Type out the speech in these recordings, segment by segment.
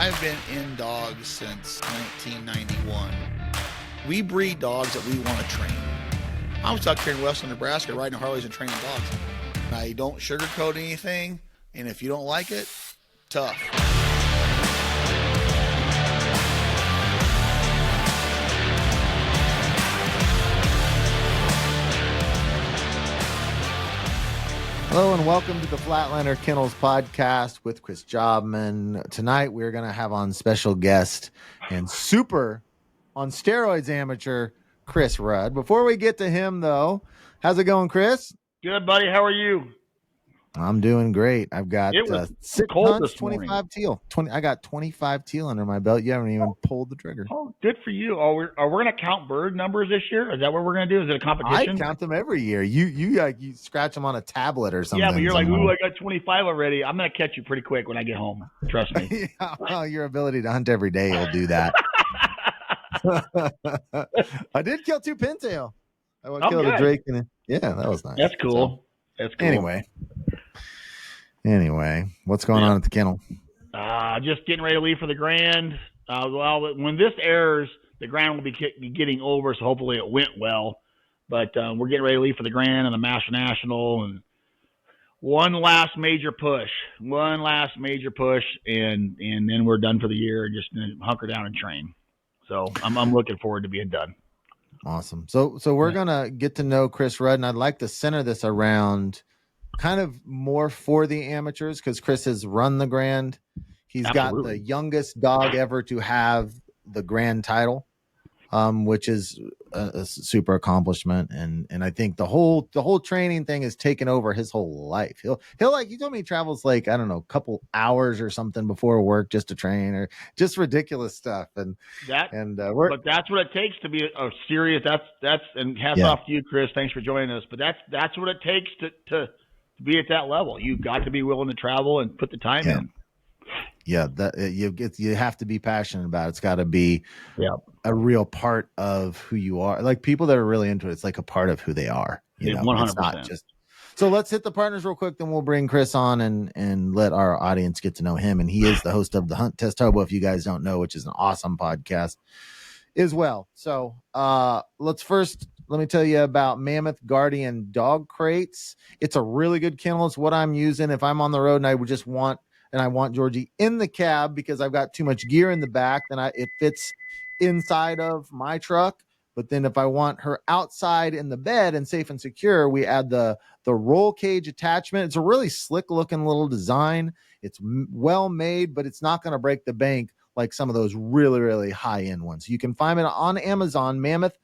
I've been in dogs since 1991. We breed dogs that we want to train. I was out here in western Nebraska riding Harleys and training dogs. I don't sugarcoat anything, and if you don't like it, tough. Hello and welcome to the Flatlander Kennels podcast with Chris Jobman. Tonight we're going to have on special guest and super on steroids amateur Chris Rud. Before we get to him though, how's it going, Chris? Good, buddy. How are you? I'm doing great. I've got 6 hunts, 25 teal. I got 25 teal under my belt. You haven't even pulled the trigger. Oh, good for you. Are we going to count bird numbers this year? Is that what we're going to do? Is it a competition? I count them every year. You scratch them on a tablet or something. Yeah, but you're like, ooh, I got 25 already. I'm going to catch you pretty quick when I get home. Trust me. Yeah, well, your ability to hunt every day will do that. I did kill 2 pintail. I killed a drake. Yeah, that was nice. That's cool. That's cool. Anyway, what's going on at the kennel? Just getting ready to leave for the Grand. Well, when this airs, the Grand will be getting over, so hopefully it went well. But we're getting ready to leave for the Grand and the Master National, and one last major push, and then we're done for the year. Just hunker down and train. So I'm looking forward to being done. Awesome. So we're gonna get to know Chris Rud, and I'd like to center this around kind of more for the amateurs because Chris has run the Grand. He's got the youngest dog ever to have the Grand title, which is a super accomplishment. And I think the whole training thing has taken over his whole life. He'll like, he told me he travels like, I don't know, a couple hours or something before work just to train, or just ridiculous stuff. But that's what it takes to be a serious. That's and hats off to you, Chris. Thanks for joining us. But that's what it takes to be at that level. You've got to be willing to travel and put the time in. Yeah, you have to be passionate about it. It's got to be a real part of who you are. Like people that are really into it, it's like a part of who they are. 100%. It's not just. So let's hit the partners real quick, then we'll bring Chris on and let our audience get to know him. And he is the host of the Hunt Test Hobo, if you guys don't know, which is an awesome podcast as well. So let me tell you about Mammoth Guardian dog crates. It's a really good kennel. It's what I'm using if I'm on the road and I want Georgie in the cab because I've got too much gear in the back. Then it fits inside of my truck. But then if I want her outside in the bed and safe and secure, we add the roll cage attachment. It's a really slick looking little design. It's well made, but it's not going to break the bank like some of those really, really high end ones. You can find it on Amazon, Mammoth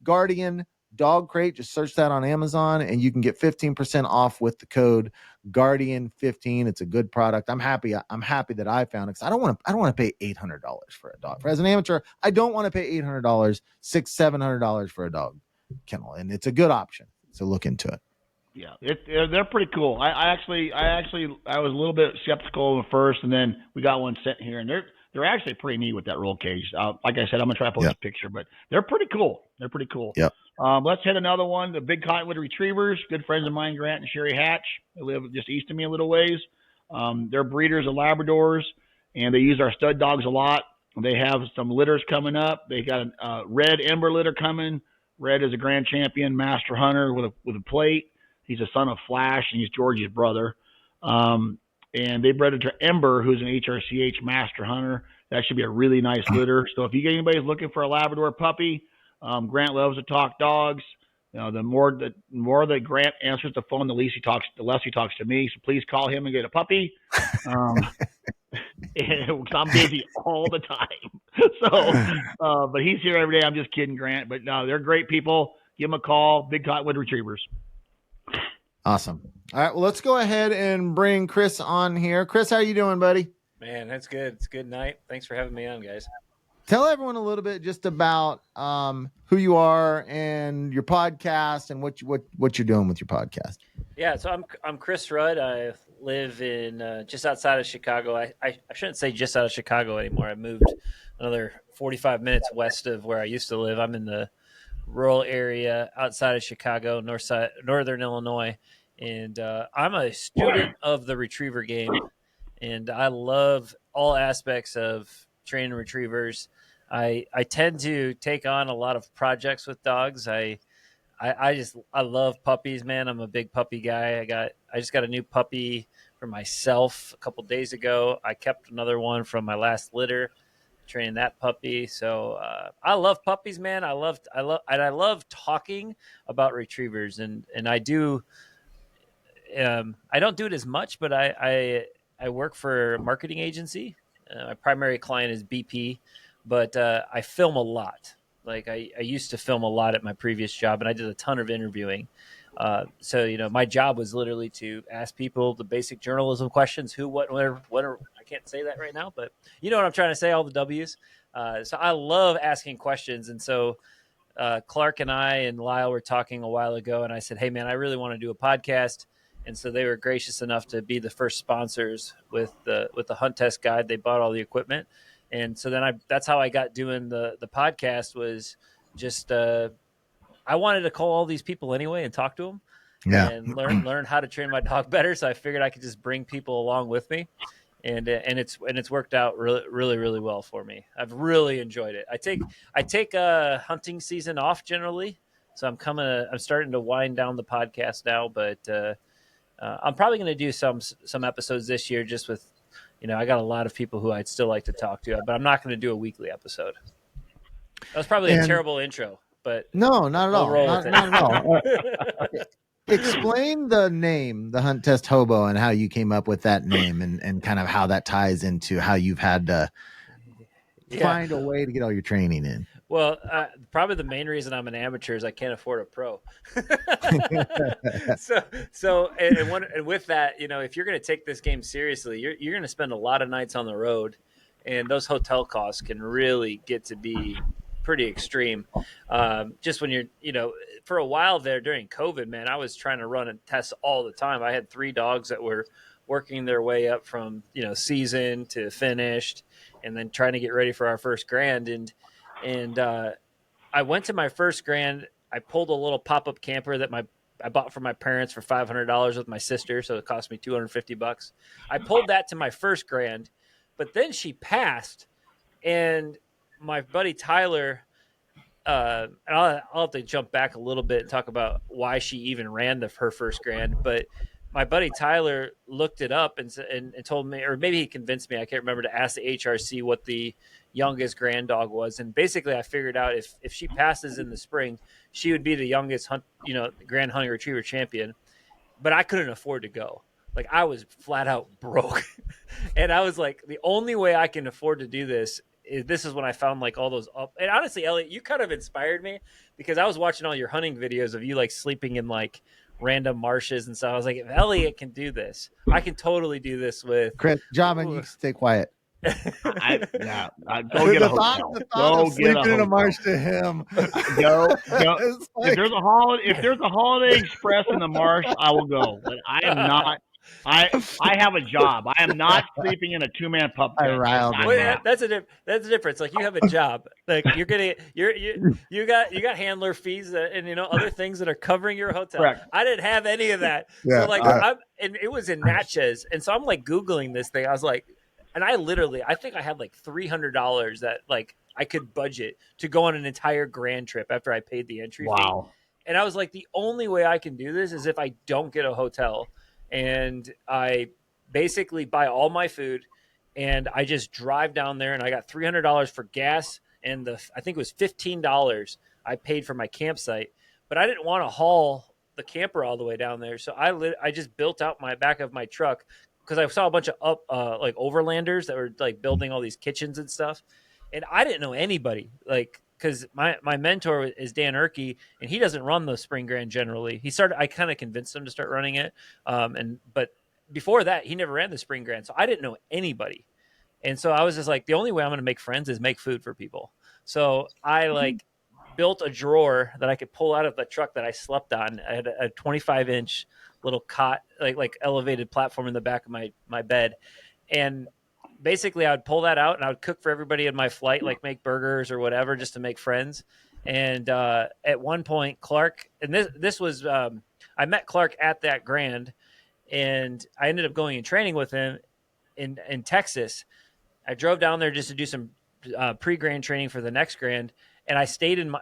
Guardian dog crate. Just search that on Amazon and you can get 15% off with the code Guardian15. It's a good product. I'm happy that I found it because I don't want to pay $800 for a dog. As an amateur, I don't want to pay $800, $700 for a dog kennel, and it's a good option. So look into it. Yeah, they're pretty cool. I was a little bit skeptical at first, and then we got one sent here, and they're actually pretty neat with that roll cage. Like I said, I'm gonna try to post a picture, but they're pretty cool. Yep. Let's hit another one. The big Cottonwood Retrievers, good friends of mine, Grant and Sherry Hatch. They live just east of me a little ways. They're breeders of Labradors, and they use our stud dogs a lot. They have some litters coming up. They got a red Ember litter coming. Red is a grand champion master hunter with a plate. He's a son of Flash, and he's Georgie's brother. And they bred it to Ember, who's an HRCH master hunter. That should be a really nice litter. So if you get anybody looking for a Labrador puppy, Grant loves to talk dogs. The more that Grant answers the phone, the less he talks to me. So please call him and get a puppy. I'm busy all the time. So, but he's here every day. I'm just kidding, Grant. But no, they're great people. Give them a call. Big Cottonwood Retrievers. Awesome. All right, well, let's go ahead and bring Chris on here. Chris, how you doing, buddy? Man, that's good. It's a good night. Thanks for having me on, guys. Tell everyone a little bit just about who you are and your podcast and what you're doing with your podcast. Yeah, so I'm Chris Rud. I live in just outside of Chicago. I shouldn't say just out of Chicago anymore. I moved another 45 minutes west of where I used to live. I'm in the rural area outside of Chicago, northern Illinois, and I'm a student of the retriever game. and I love all aspects of training retrievers. I tend to take on a lot of projects with dogs. I love puppies, man. I'm a big puppy guy. I just got a new puppy for myself a couple days ago. I kept another one from my last litter, training that puppy. So I love puppies, man. I love talking about retrievers, and I do. I don't do it as much, but I work for a marketing agency. My primary client is BP, but I film a lot. Like I used to film a lot at my previous job, and I did a ton of interviewing. So my job was literally to ask people the basic journalism questions: who, what, where, what. I can't say that right now, but you know what I'm trying to say. All the W's. So I love asking questions, and so Clark and I and Lyle were talking a while ago, and I said, "Hey, man, I really want to do a podcast." And so they were gracious enough to be the first sponsors with the Hunt Test Guide. They bought all the equipment. And so then that's how I got doing the podcast, was just I wanted to call all these people anyway and talk to them and learn how to train my dog better. So I figured I could just bring people along with me, and it's worked out really, really, really well for me. I've really enjoyed it. I take a hunting season off generally, so I'm starting to wind down the podcast now, but I'm probably going to do some episodes this year, just with. I got a lot of people who I'd still like to talk to, but I'm not going to do a weekly episode. That was probably a terrible intro, but no, not at all. Not at all. Explain the name, the Hunt Test Hobo, and how you came up with that name, and kind of how that ties into how you've had to find a way to get all your training in. Well, probably the main reason I'm an amateur is I can't afford a pro. And with that, if you're going to take this game seriously, you're going to spend a lot of nights on the road, and those hotel costs can really get to be pretty extreme. Just when you're, for a while there during COVID, man, I was trying to run and test all the time. I had 3 dogs that were working their way up from, season to finished, and then trying to get ready for our first grand. And I went to my first grand. I pulled a little pop-up camper that I bought for my parents for $500 with my sister, so it cost me $250. I pulled that to my first grand, but then she passed, and my buddy Tyler, and I'll have to jump back a little bit and talk about why she even ran her first grand, but my buddy Tyler looked it up and told me, or maybe he convinced me, I can't remember, to ask the HRC what the youngest grand dog was. And basically I figured out if she passes in the spring, she would be the youngest grand hunting retriever champion, but I couldn't afford to go. Like, I was flat out broke. And I was like, the only way I can afford to do this is when I found like all those up. And honestly, Elliot, you kind of inspired me, because I was watching all your hunting videos of you like sleeping in like random marshes and stuff. I was like, if Elliot can do this, I can totally do this with Chris. Jamin, you can stay quiet. Go get a hotel. Go sleeping in a marsh to him. Go. Like, if there's a Holiday Express in the marsh, I will go. But I am not. I have a job. I am not sleeping in a 2-man pup tent. That's a difference. Like, you have a job. Like, you got handler fees and other things that are covering your hotel. Correct. I didn't have any of that. Yeah, so like and it was in Natchez, and so I'm like Googling this thing. I was like, and I think I had like $300 that like I could budget to go on an entire grand trip after I paid the entry fee. And I was like, the only way I can do this is if I don't get a hotel. And I basically buy all my food, and I just drive down there, and I got $300 for gas, and I think it was $15 I paid for my campsite, but I didn't want to haul the camper all the way down there. So I just built out my back of my truck, because I saw a bunch of like overlanders that were like building all these kitchens and stuff. And I didn't know anybody, like, because my mentor is Dan Erkey, and he doesn't run the Spring Grand generally. I kind of convinced him to start running it. But before that, he never ran the Spring Grand. So I didn't know anybody. And so I was just like, the only way I'm going to make friends is make food for people. So I like built a drawer that I could pull out of the truck that I slept on. I had a 25-inch little cot, like elevated platform in the back of my bed. And basically I would pull that out, and I would cook for everybody in my flight, like make burgers or whatever, just to make friends. And at one point, Clark, and this was, I met Clark at that grand, and I ended up going and training with him. in Texas. I drove down there just to do some pre-grand training for the next grand. And I stayed in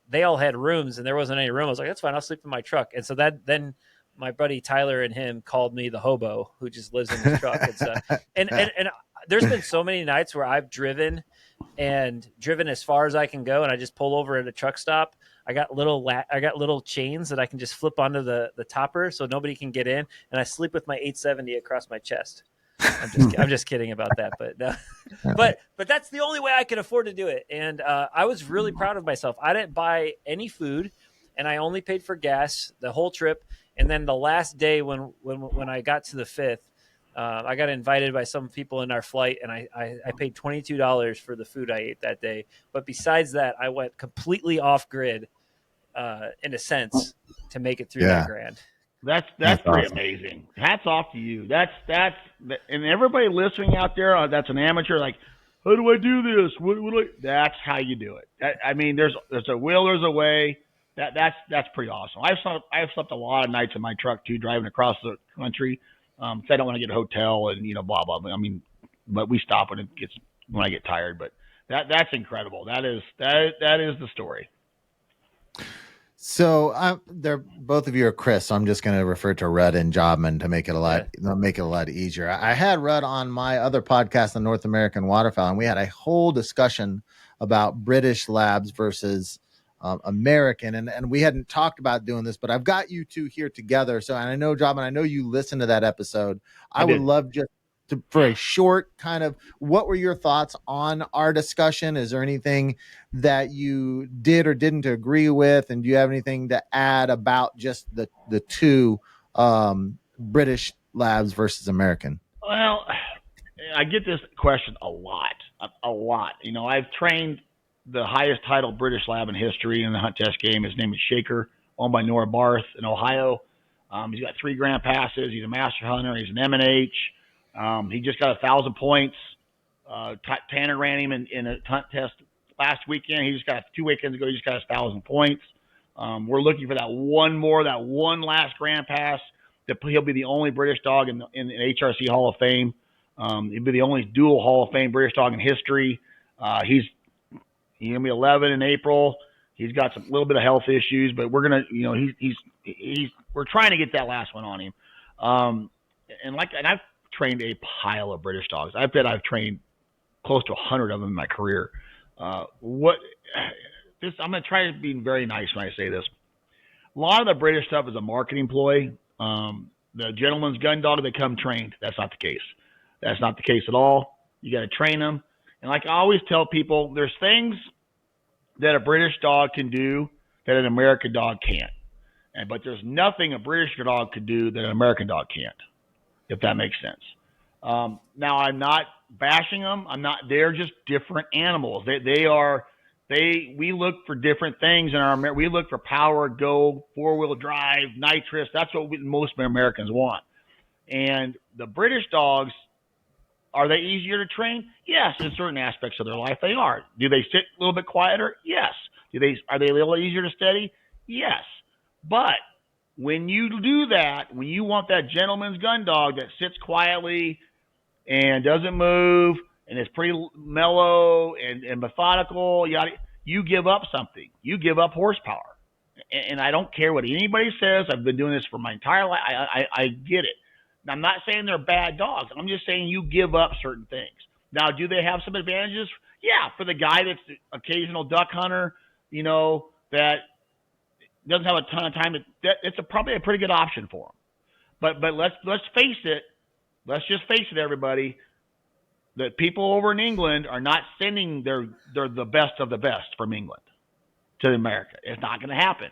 they all had rooms and there wasn't any room. I was like, that's fine. I'll sleep in my truck. And so then my buddy Tyler and him called me the hobo who just lives in his truck and stuff. And there's been so many nights where I've driven as far as I can go. And I just pull over at a truck stop. I got little chains that I can just flip onto the topper so nobody can get in. And I sleep with my 870 across my chest. I'm just kidding about that, but no. but that's the only way I could afford to do it. And I was really proud of myself. I didn't buy any food, and I only paid for gas the whole trip. And then the last day when I got to the 5th, I got invited by some people in our flight, and I paid $22 for the food I ate that day. But besides that, I went completely off grid, in a sense, to make it through that grand. That's pretty awesome. Amazing. Hats off to you. That's and everybody listening out there that's an amateur. Like, how do I do this? That's how you do it. I mean, there's a will, there's a way. That's pretty awesome. I've slept a lot of nights in my truck too, driving across the country. So I don't want to get a hotel and blah blah. I mean, but we stop when I get tired. But that's incredible. That is the story. So they're both of you are Chris. So I'm just going to refer to Rud and Jobman to make it a lot easier. I had Rud on my other podcast, the North American Waterfowl, and we had a whole discussion about British labs versus American, and we hadn't talked about doing this, but I've got you two here together. So, and I know Jobman, I know you listened to that episode. I would love just for a short kind of, what were your thoughts on our discussion? Is there anything that you did or didn't agree with? And do you have anything to add about just the two British labs versus American? Well, I get this question a lot. I've trained the highest title British lab in history in the Hunt Test game. His name is Shaker, owned by Nora Barth in Ohio. He's got 3 grand passes. He's a master hunter. He's an M&H. He just got 1,000 points. Tanner ran him in a Hunt Test last weekend. He just got 2 weekends ago. He just got 1,000 points. We're looking for that one last grand pass. He'll be the only British dog in the HRC Hall of Fame. He'll be the only dual Hall of Fame British dog in history. He's gonna be 11 in April. He's got some little bit of health issues, but we're gonna, we're trying to get that last one on him. And I've trained a pile of British dogs. I bet I've trained close to 100 of them in my career. I'm gonna try to be very nice when I say this. A lot of the British stuff is a marketing ploy. The gentleman's gun dog, they come trained. That's not the case. That's not the case at all. You got to train them. And like I always tell people, there's things that a British dog can do that an American dog can't. But there's nothing a British dog could do that an American dog can't, if that makes sense. Now, I'm not bashing them. They're just different animals. We look for different things we look for power, go, 4-wheel drive, nitrous. That's what most Americans want. And the British dogs, are they easier to train? Yes, in certain aspects of their life they are. Do they sit a little bit quieter? Yes. Are they a little easier to steady? Yes. But when you do that, when you want that gentleman's gun dog that sits quietly and doesn't move and is pretty mellow and methodical, you give up something. You give up horsepower. And I don't care what anybody says. I've been doing this for my entire life. I get it. I'm not saying they're bad dogs. I'm just saying you give up certain things. Now, do they have some advantages? Yeah, for the guy that's the occasional duck hunter, that doesn't have a ton of time. It's probably a pretty good option for him. But let's face it. Let's just face it, everybody. The people over in England are not sending they're the best of the best from England to America. It's not going to happen.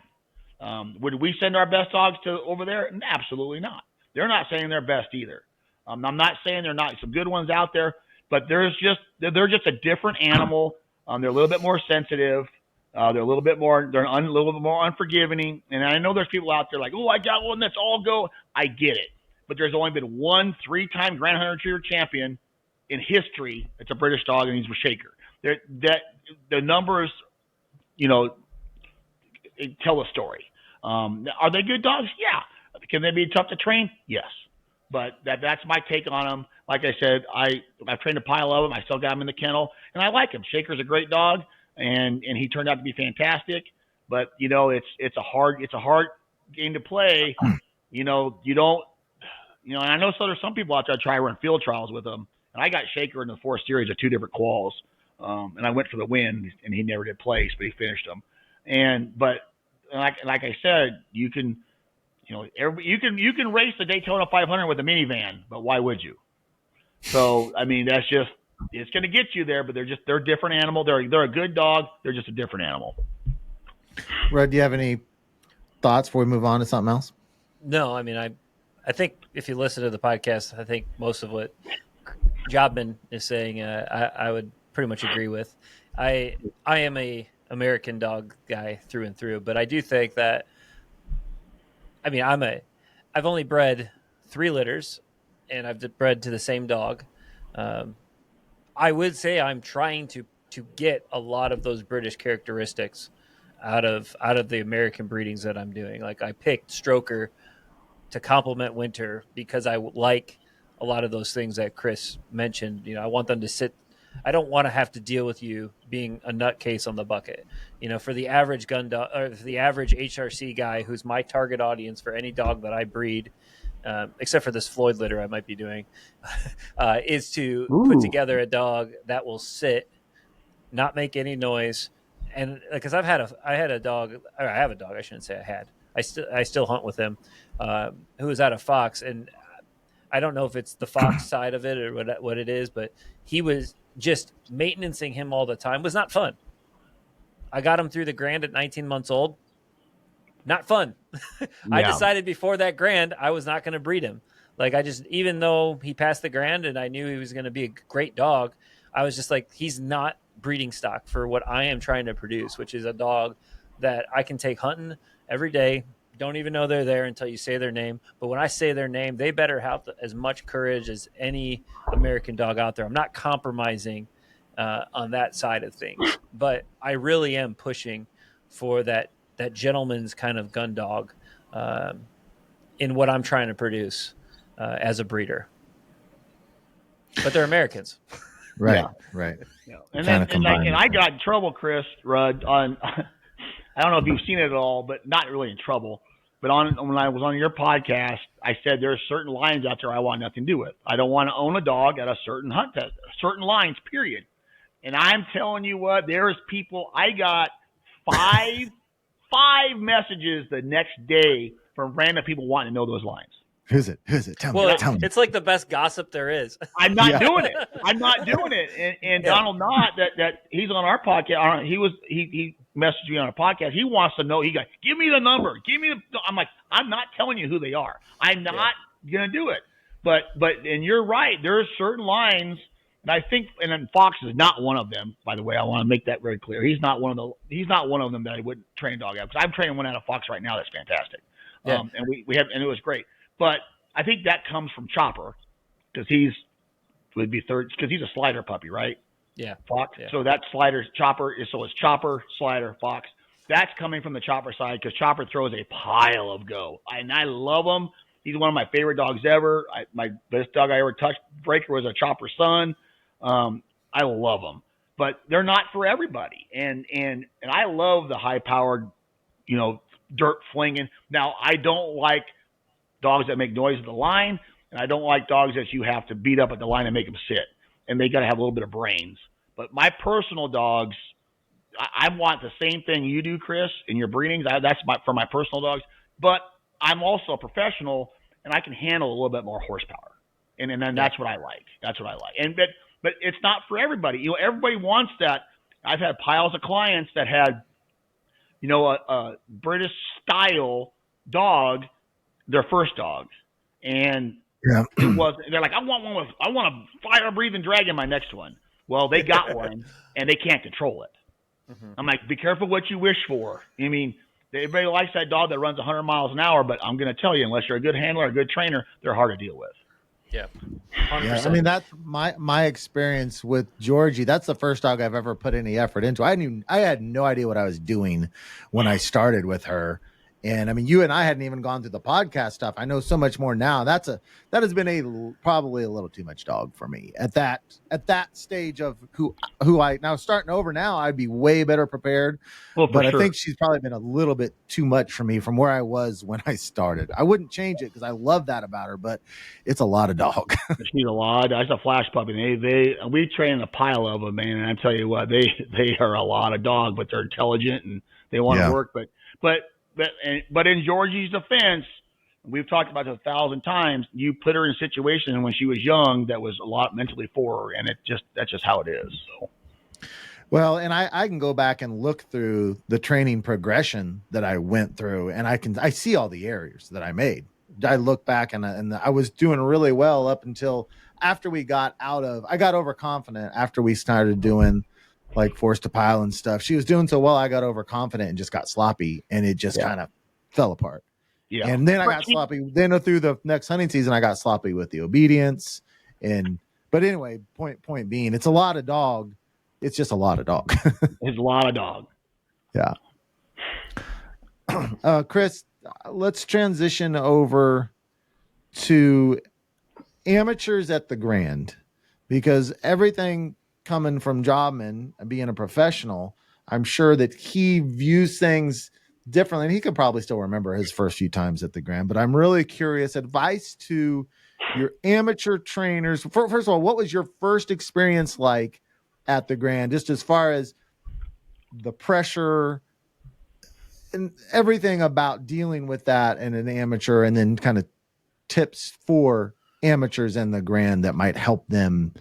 Would we send our best dogs to over there? Absolutely not. They're not saying they're best either. I'm not saying they're not some good ones out there, but they're just a different animal. They're a little bit more sensitive. They're a little bit more unforgiving. And I know there's people out there like, oh, I got one that's all go. I get it, but there's only been one 3-time Grand Hunter Retriever champion in history. It's a British dog, and he's a Shaker. The numbers, tell a story. Are they good dogs? Yeah. Can they be tough to train? Yes. But that's my take on him. Like I said, I've trained a pile of them. I still got him in the kennel, and I like him. Shaker's a great dog, and he turned out to be fantastic. But you know, it's a hard game to play. You know, you don't. You know, and I know there's some people out there try to run field trials with them. And I got Shaker in the 4 series of 2 different quals, and I went for the win, and he never did place, but he finished them. But like I said, you can race the Daytona 500 with a minivan, but why would you? So I mean, that's just it's going to get you there, but they're a different animal. They're a good dog. They're just a different animal. Rud, do you have any thoughts before we move on to something else? No, I mean, I think if you listen to the podcast, I think most of what Jobman is saying, I would pretty much agree with. I am a American dog guy through and through, but I do think that, I mean, I've only bred 3 litters, and I've bred to the same dog. I would say I'm trying to get a lot of those British characteristics out of the American breedings that I'm doing. Like I picked Stroker to complement Winter because I like a lot of those things that Chris mentioned. You know, I want them to sit. I don't want to have to deal with you being a nutcase on the bucket. You know, for the average gun dog or the average HRC guy, who's my target audience for any dog that I breed, except for this Floyd litter I might be doing, is to put together a dog that will sit, not make any noise. And because I have a dog. I shouldn't say I had. I still hunt with him, who was out of Fox, and I don't know if it's the Fox side of it or what it is, but he was just maintaining him all the time was not fun. I got him through the Grand at 19 months old. Not fun. I decided before that Grand I was not going to breed him. Like even though he passed the Grand and I knew he was going to be a great dog, I was just like, he's not breeding stock for what I am trying to produce, which is a dog that I can take hunting every day. Don't even know they're there until you say their name. But when I say their name, they better have as much courage as any American dog out there. I'm not compromising on that side of things, but I really am pushing for that gentleman's kind of gun dog in what I'm trying to produce as a breeder. But they're Americans. Right. Yeah. And I got in trouble, Chris Rud, on I don't know if you've seen it at all, but not really in trouble. But when I was on your podcast, I said there are certain lines out there I want nothing to do with. I don't want to own a dog at a certain hunt test, certain lines, period. And I'm telling you what, there's people. I got five messages the next day from random people wanting to know those lines. Who's it? Tell me. It's like the best gossip there is. I'm not doing it. And Donald Knott, that he's on our podcast. He messaged me on a podcast. He wants to know. He goes, "Give me the number. Give me the." I'm like, I'm not telling you who they are. I'm not gonna do it. But you're right. There are certain lines, and I think, and then Fox is not one of them. By the way, I want to make that very clear. He's not one of them that I wouldn't train a dog out, because I'm training one out of Fox right now. That's fantastic. Yeah. And we have, and it was great. But I think that comes from Chopper, because he's a slider puppy, right? Yeah. Fox. Yeah. So that slider Chopper is, so it's Chopper, slider, Fox. That's coming from the Chopper side, because Chopper throws a pile of go. And I love him. He's one of my favorite dogs ever. My best dog I ever touched, Breaker, was a Chopper son. I love them. But they're not for everybody. And I love the high powered, dirt flinging. Now, I don't like dogs that make noise at the line, and I don't like dogs that you have to beat up at the line and make them sit. And they got to have a little bit of brains. But my personal dogs, I want the same thing you do, Chris, in your breedings. That's for my personal dogs. But I'm also a professional, and I can handle a little bit more horsepower. And then that's what I like. That's what I like. But it's not for everybody. Everybody wants that. I've had piles of clients that had, a British style dog, their first dog, and it was. They're like, I want a fire-breathing dragon, my next one. Well, they got one, and they can't control it. Mm-hmm. I'm like, be careful what you wish for. I mean, everybody likes that dog that runs 100 miles an hour, but I'm going to tell you, unless you're a good handler, a good trainer, they're hard to deal with. Yeah. 100%. Yeah, I mean, that's my experience with Georgie. That's the first dog I've ever put any effort into. I had no idea what I was doing when I started with her. And I mean, you and I hadn't even gone through the podcast stuff. I know so much more now. That has been probably a little too much dog for me at that stage of who I now starting over now. I'd be way better prepared. Well, but sure. I think she's probably been a little bit too much for me from where I was when I started. I wouldn't change it because I love that about her, but it's a lot of dog. She's a lot. That's a flash puppy. We train a pile of them, man. And I tell you what, they are a lot of dog, but they're intelligent and they want to work. But in Georgie's defense, we've talked about this 1,000 times. You put her in a situation when she was young that was a lot mentally for her, and that's just how it is. So. Well, and I can go back and look through the training progression that I went through, and I see all the errors that I made. I look back and I was doing really well up until after I got overconfident after we started doing like forced to pile and stuff. She was doing so well, I got overconfident and just got sloppy, and it just kind of fell apart. Yeah. And then I got sloppy. Then through the next hunting season, I got sloppy with the obedience. But anyway, point being, it's a lot of dog. It's just a lot of dog. It's a lot of dog. Yeah. Chris, let's transition over to amateurs at the Grand, because everything coming from Jobman and being a professional, I'm sure that he views things differently. And he could probably still remember his first few times at the Grand, but I'm really curious, advice to your amateur trainers. First of all, what was your first experience like at the Grand, just as far as the pressure and everything about dealing with that and an amateur, and then kind of tips for amateurs in the Grand that might help them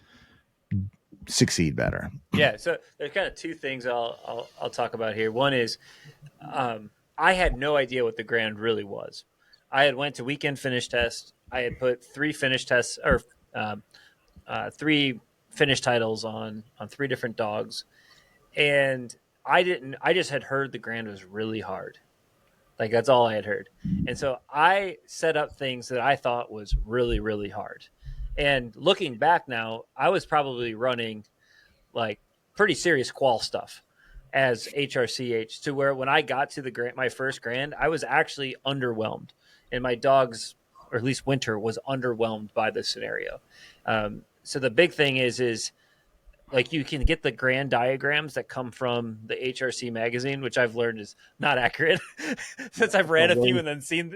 succeed better? Yeah. So there's kind of two things I'll talk about here. One is, I had no idea what the Grand really was. I had went to weekend finish test. I had put 3 finish tests or 3 finish titles on 3 different dogs. And I just had heard the Grand was really hard. Like, that's all I had heard. And so I set up things that I thought was really, really hard. And looking back now, I was probably running like pretty serious qual stuff as HRCH, to where when I got to the Grand, my first Grand, I was actually underwhelmed. And my dogs, or at least Winter, was underwhelmed by the scenario. So the big thing is like, you can get the Grand diagrams that come from the HRC magazine, which I've learned is not accurate since I've ran a few and then seen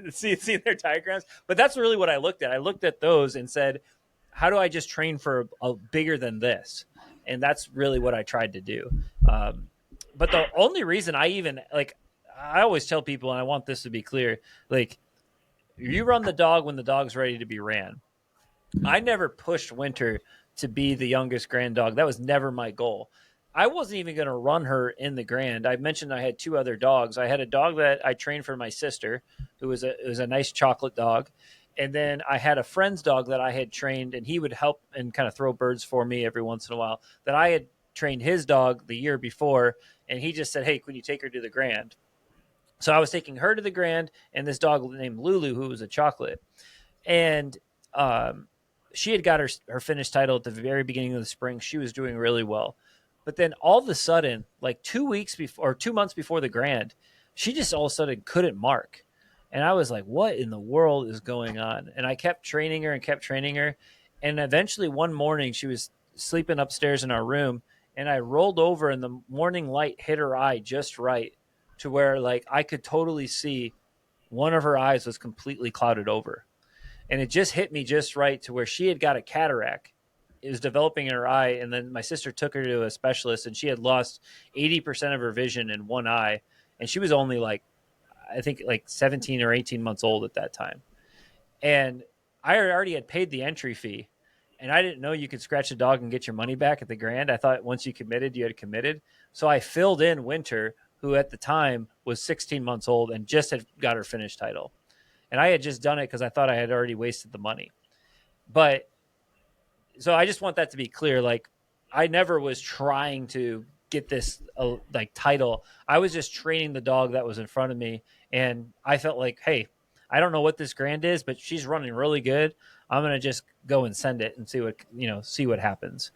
their diagrams. But that's really what I looked at. I looked at those and said, how do I just train for a bigger than this? And that's really what I tried to do. But the only reason I always tell people, and I want this to be clear, like, you run the dog when the dog's ready to be ran. I never pushed Winter to be the youngest Grand dog. That was never my goal. I wasn't even going to run her in the Grand. I mentioned I had 2 other dogs. I had a dog that I trained for my sister, who was a nice chocolate dog. And then I had a friend's dog that I had trained, and he would help and kind of throw birds for me every once in a while, that I had trained his dog the year before. And he just said, hey, could you take her to the Grand? So I was taking her to the Grand, and this dog named Lulu, who was a chocolate. And she had got her finish title at the very beginning of the spring. She was doing really well. But then all of a sudden, like 2 months before the Grand, she just all of a sudden couldn't mark. And I was like, what in the world is going on? And I kept training her. And eventually one morning she was sleeping upstairs in our room, and I rolled over and the morning light hit her eye just right to where, like, I could totally see one of her eyes was completely clouded over. And it just hit me just right to where she had got a cataract. It was developing in her eye. And then my sister took her to a specialist, and she had lost 80% of her vision in one eye. And she was only I think 17 or 18 months old at that time. And I already had paid the entry fee, and I didn't know you could scratch a dog and get your money back at the Grand. I thought once you committed, you had committed. So I filled in Winter, who at the time was 16 months old and just had got her finish title. And I had just done it because I thought I had already wasted the money. But so I just want that to be clear. Like, I never was trying to get this title. I was just training the dog that was in front of me. And I felt like, hey, I don't know what this Grand is, but she's running really good. I'm going to just go and send it and see what happens.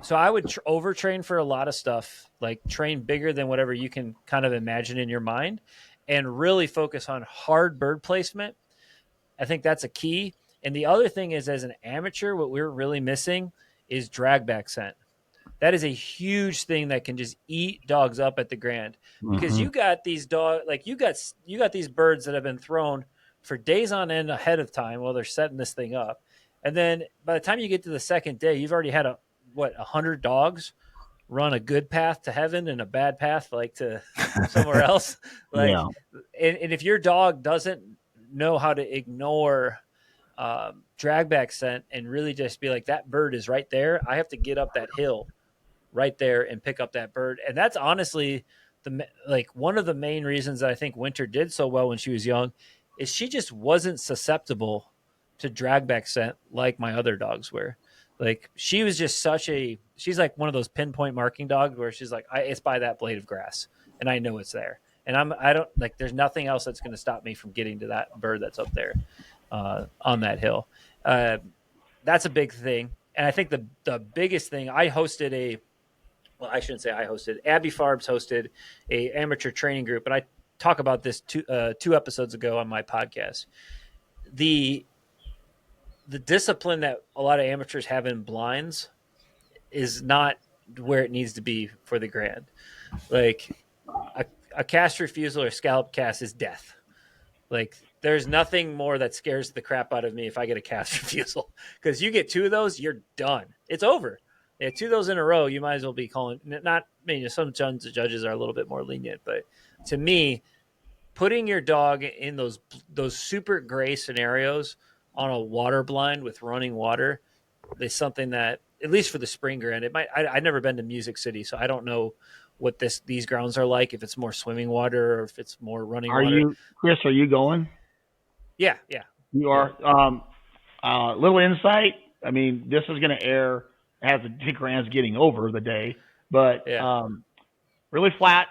So I would overtrain for a lot of stuff, like train bigger than whatever you can kind of imagine in your mind. and really focus on hard bird placement. I think that's a key. And the other thing is, as an amateur, what we're really missing is drag back scent. That is a huge thing that can just eat dogs up at the Grand, because you got these you got these birds that have been thrown for days on end ahead of time while they're setting this thing up. And then by the time you get to the second day, you've already had 100 dogs run a good path to heaven and a bad path like to somewhere else. And if your dog doesn't know how to ignore drag back scent and really just be like, that bird is right there, I have to get up that hill right there and pick up that bird. And that's honestly one of the main reasons that I think Winter did so well when she was young, is she just wasn't susceptible to drag back scent like my other dogs were. Like, she was just she's like one of those pinpoint marking dogs where she's like, it's by that blade of grass and I know it's there. And there's nothing else that's going to stop me from getting to that bird that's up there on that hill. That's a big thing. And I think the biggest thing, I shouldn't say I hosted, Abby Farbs hosted a amateur training group, and I talk about this two episodes ago on my podcast. The discipline that a lot of amateurs have in blinds is not where it needs to be for the Grand. Like, a cast refusal or scallop cast is death. Like, there's nothing more that scares the crap out of me if I get a cast refusal, because you get 2 of those, you're done. It's over. Yeah, 2 of those in a row, you might as well be calling. Some judges are a little bit more lenient, but to me, putting your dog in those super gray scenarios on a water blind with running water is something that, at least for the spring Grand, I've never been to Music City, so I don't know what these grounds are like, if it's more swimming water or if it's more running water. Chris, are you going? Yeah. You are. Little insight. I mean, this is going to air as the Grand's getting over the day, but really flat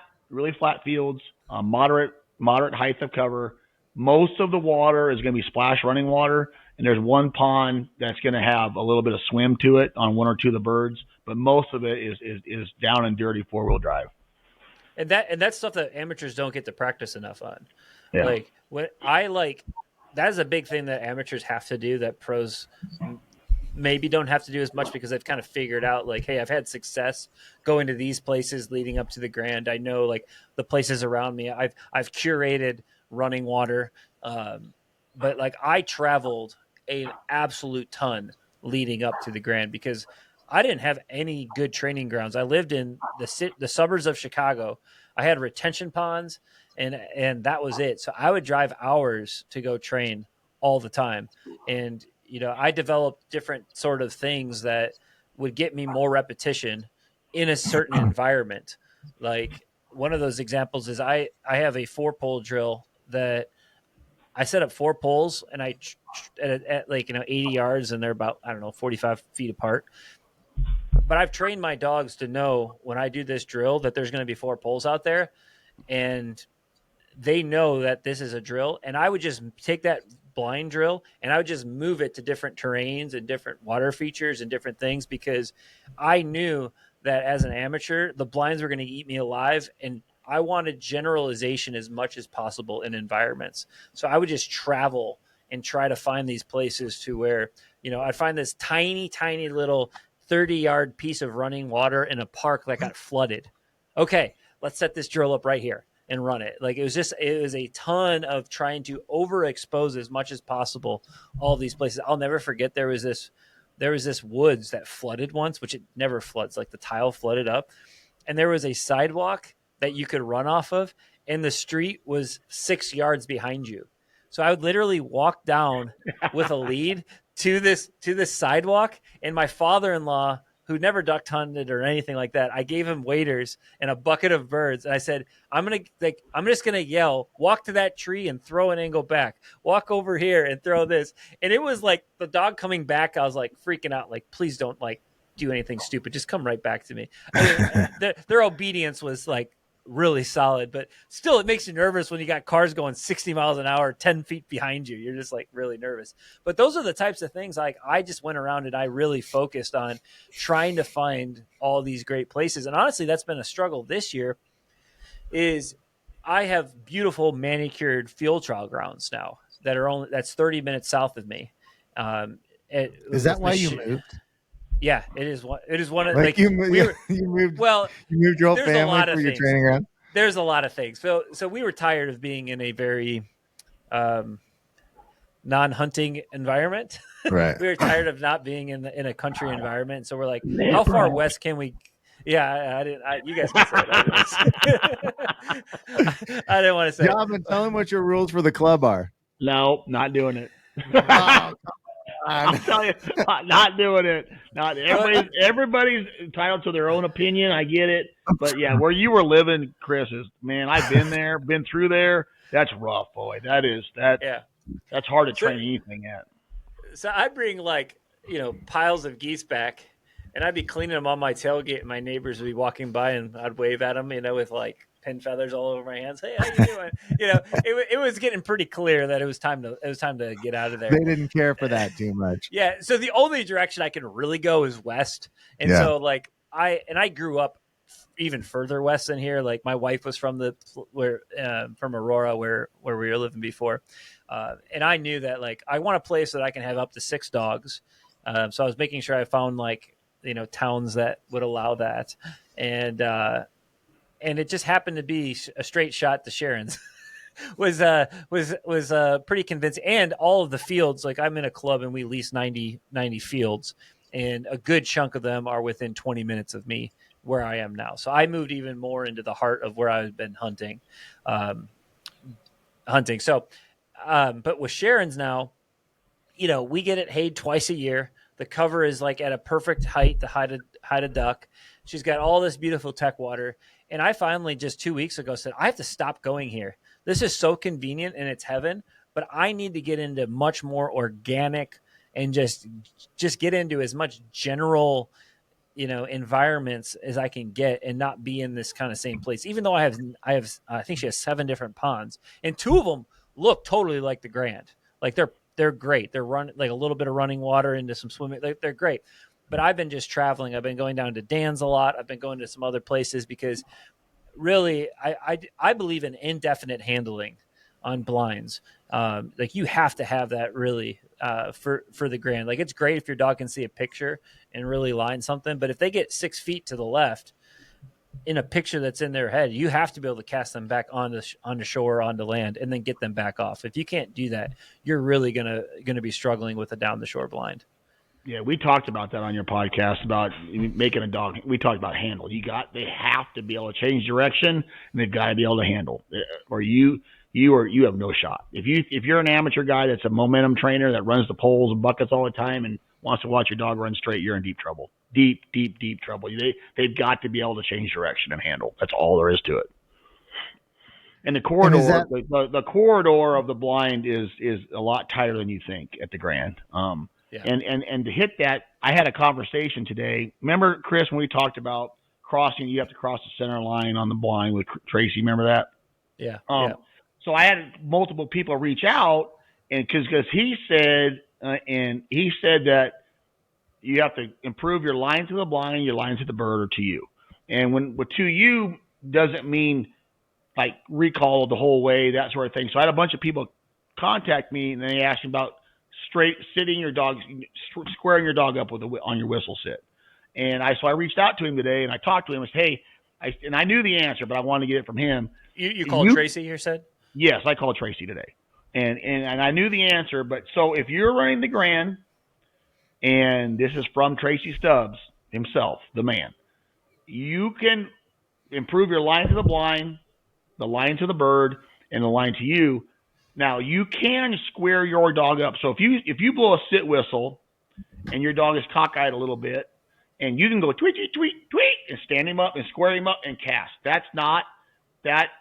fields, moderate height of cover. Most of the water is going to be splash running water, and there's one pond that's going to have a little bit of swim to it on 1 or 2 of the birds, but most of it is down and dirty 4-wheel drive. And that's stuff that amateurs don't get to practice enough on. Yeah. That is a big thing that amateurs have to do that pros maybe don't have to do as much, because they've kind of figured out, like, hey, I've had success going to these places leading up to the Grand. I know, like, the places around me. I've curated running water, but like, I traveled an absolute ton leading up to the Grand because I didn't have any good training grounds. I lived in the suburbs of Chicago. I had retention ponds, and that was it. So I would drive hours to go train all the time. And, I developed different sort of things that would get me more repetition in a certain environment. Like, one of those examples is I have a 4-pole drill that I set up 4 poles, and I at 80 yards, and they're about, 45 feet apart. But I've trained my dogs to know when I do this drill that there's going to be 4 poles out there, and they know that this is a drill. And I would just take that blind drill and I would just move it to different terrains and different water features and different things, because I knew that as an amateur, the blinds were going to eat me alive, and I wanted generalization as much as possible in environments. So I would just travel and try to find these places to where, I'd find this tiny, tiny little 30-yard piece of running water in a park that got flooded. Okay, let's set this drill up right here and run it. Like, it was a ton of trying to overexpose as much as possible all these places. I'll never forget there was this woods that flooded once, which it never floods. Like, the tile flooded up, and there was a sidewalk that you could run off of, and the street was 6 yards behind you. So I would literally walk down with a lead to this sidewalk, and my father-in-law, who never duck hunted or anything like that, I gave him waders and a bucket of birds, and I said, I'm just gonna yell, walk to that tree and throw an angle back, walk over here and throw this. And it was like the dog coming back, I was like freaking out, like, please don't like do anything stupid, just come right back to me. I mean, their obedience was like really solid, but still, it makes you nervous when you got cars going 60 miles an hour 10 feet behind you. You're just like really nervous. But those are the types of things, like, I just went around and I really focused on trying to find all these great places. And honestly, that's been a struggle this year, is I have beautiful manicured field trial grounds now that's 30 minutes south of me. Is that why you moved? Yeah, it is one of like you moved you moved your whole family for your training ground. There's a lot of things. So we were tired of being in a very non-hunting environment. Right. We were tired of not being in a country environment. So we're like, how far west can we? Yeah, you guys can say it. I didn't want to say. Job, tell him what your rules for the club are. No, not doing it. Oh, I'm telling you, not doing it. Not everybody's entitled to their own opinion. I get it, but yeah, where you were living, Chris, is man. I've been there, been through there. That's rough, boy. That's hard to train anything at. So I bring piles of geese back, and I'd be cleaning them on my tailgate, and my neighbors would be walking by, and I'd wave at them, with pin feathers all over my hands. Hey, how you doing? It was getting pretty clear that it was time to get out of there. They didn't care for that too much. Yeah. So the only direction I can really go is west, and so I grew up even further west than here. Like my wife was from from Aurora, where we were living before, and I knew that I want a place that I can have up to 6 dogs. So I was making sure I found towns that would allow that, and it just happened to be a straight shot to Sharon's. was pretty convincing, and all of the fields. I'm in a club and we lease 90 fields, and a good chunk of them are within 20 minutes of me where I am now. So I moved even more into the heart of where I've been hunting. So, but with Sharon's now, we get it hayed twice a year. The cover is at a perfect height to hide a duck. She's got all this beautiful tech water. And I finally just 2 weeks ago said, I have to stop going here. This is so convenient and it's heaven, but I need to get into much more organic and just get into as much general, environments as I can get and not be in this kind of same place. Even though I think she has 7 different ponds, and 2 of them look totally like the Grand. They're great. They're a little bit of running water into some swimming. They're great. But I've been just traveling. I've been going down to Dan's a lot. I've been going to some other places because really I believe in indefinite handling on blinds. You have to have that really for the Grand. It's great if your dog can see a picture and really line something. But if they get 6 feet to the left in a picture that's in their head, you have to be able to cast them back on the shore, onto land, and then get them back off. If you can't do that, you're really gonna be struggling with a down the shore blind. Yeah, we talked about that on your podcast about making a dog. We talked about handle. They have to be able to change direction, and they've got to be able to handle. Or you have no shot. If you're an amateur guy that's a momentum trainer that runs the poles and buckets all the time and wants to watch your dog run straight, you're in deep trouble. Deep trouble. They've got to be able to change direction and handle. That's all there is to it. And the corridor, the corridor of the blind is a lot tighter than you think at the Grand. Yeah. And to hit that, I had a conversation today. Remember, Chris, when we talked about crossing, you have to cross the center line on the blind with Tracy. Remember that? Yeah. So I had multiple people reach out, and because he said that you have to improve your line to the blind, your line to the bird, or to you. And with to you doesn't mean recall the whole way, that sort of thing. So I had a bunch of people contact me, and they asked me about squaring your dog up on your whistle sit. And I reached out to him today, and I talked to him and said, hey, I knew the answer, but I wanted to get it from him. You called Tracy, you said? Yes, I called Tracy today. And I knew the answer, but so if you're running the Grand, and this is from Tracy Stubbs himself, the man, you can improve your line to the blind, the line to the bird, and the line to you. Now, you can square your dog up. So if you blow a sit whistle and your dog is cockeyed a little bit, and you can go tweet, tweet, tweet, tweet, and stand him up and square him up and cast. That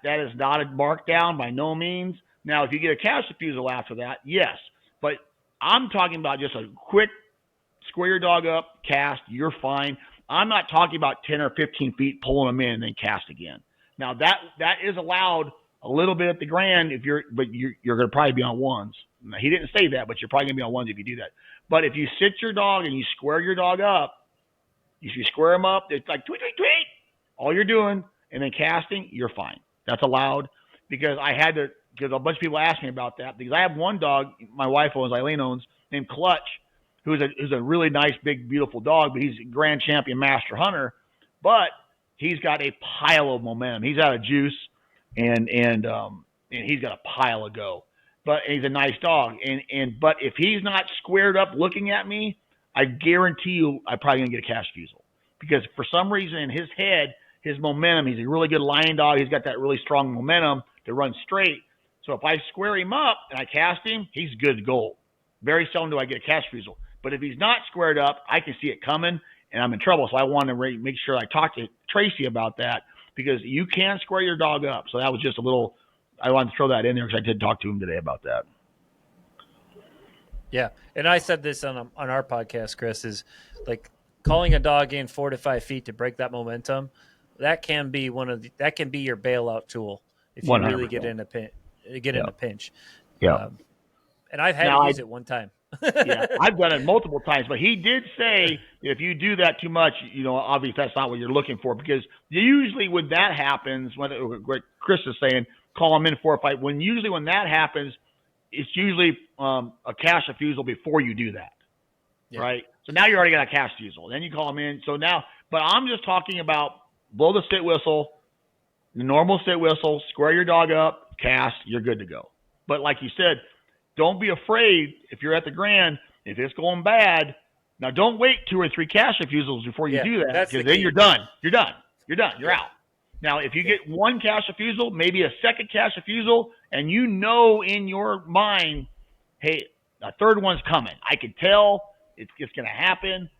is not a mark down by no means. Now, if you get a cast refusal after that, yes. But I'm talking about just a quick square your dog up, cast, you're fine. I'm not talking about 10 or 15 feet, pulling them in and then cast again. Now, that is allowed a little bit at the Grand but you're going to probably be on ones. Now, he didn't say that, but you're probably going to be on ones if you do that. But if you sit your dog and you square your dog up, if you square him up, it's like tweet, tweet, tweet. All you're doing, and then casting, you're fine. That's allowed. because I had to, because a bunch of people asked me about that, because I have one dog my wife owns, Eileen owns, named Clutch, who's a really nice, big, beautiful dog, but he's a grand champion master hunter, but he's got a pile of momentum. He's out of juice, and he's got a pile of go. But he's a nice dog, but if he's not squared up looking at me, I guarantee you I'm probably gonna get a cash refusal, because for some reason in his head, his momentum, he's a really good lion dog. He's got that really strong momentum to run straight. So if I square him up and I cast him, he's good to go. Very seldom do I get a cash refusal. But if he's not squared up, I can see it coming, and I'm in trouble. So I want to make sure I talk to Tracy about that, because you can square your dog up. So that was just a little, I wanted to throw that in there because I did talk to him today about that. Yeah, and I said this on our podcast, Chris, is like calling a dog in 4 to 5 feet to break that momentum. That can be that can be your bailout tool if you 100%. Really get in a pinch. Yeah, and I've had to use it one time. Yeah, I've done it multiple times, but he did say if you do that too much, obviously that's not what you're looking for, because usually when that happens, when Chris is saying call him in 4 or 5, when that happens, it's usually a cash refusal before you do that, right? So now you already got a cash refusal. Then you call him in. So now, but I'm just talking about blow the sit whistle, the normal sit whistle, square your dog up, cast, you're good to go. But like you said, don't be afraid if you're at the Grand, if it's going bad. Now don't wait 2 or 3 cash refusals before you do that, because then you're done. You're done. You're out. Now, if you get 1 cash refusal, maybe a second cash refusal, and in your mind, hey, a third one's coming. I can tell it's going to happen.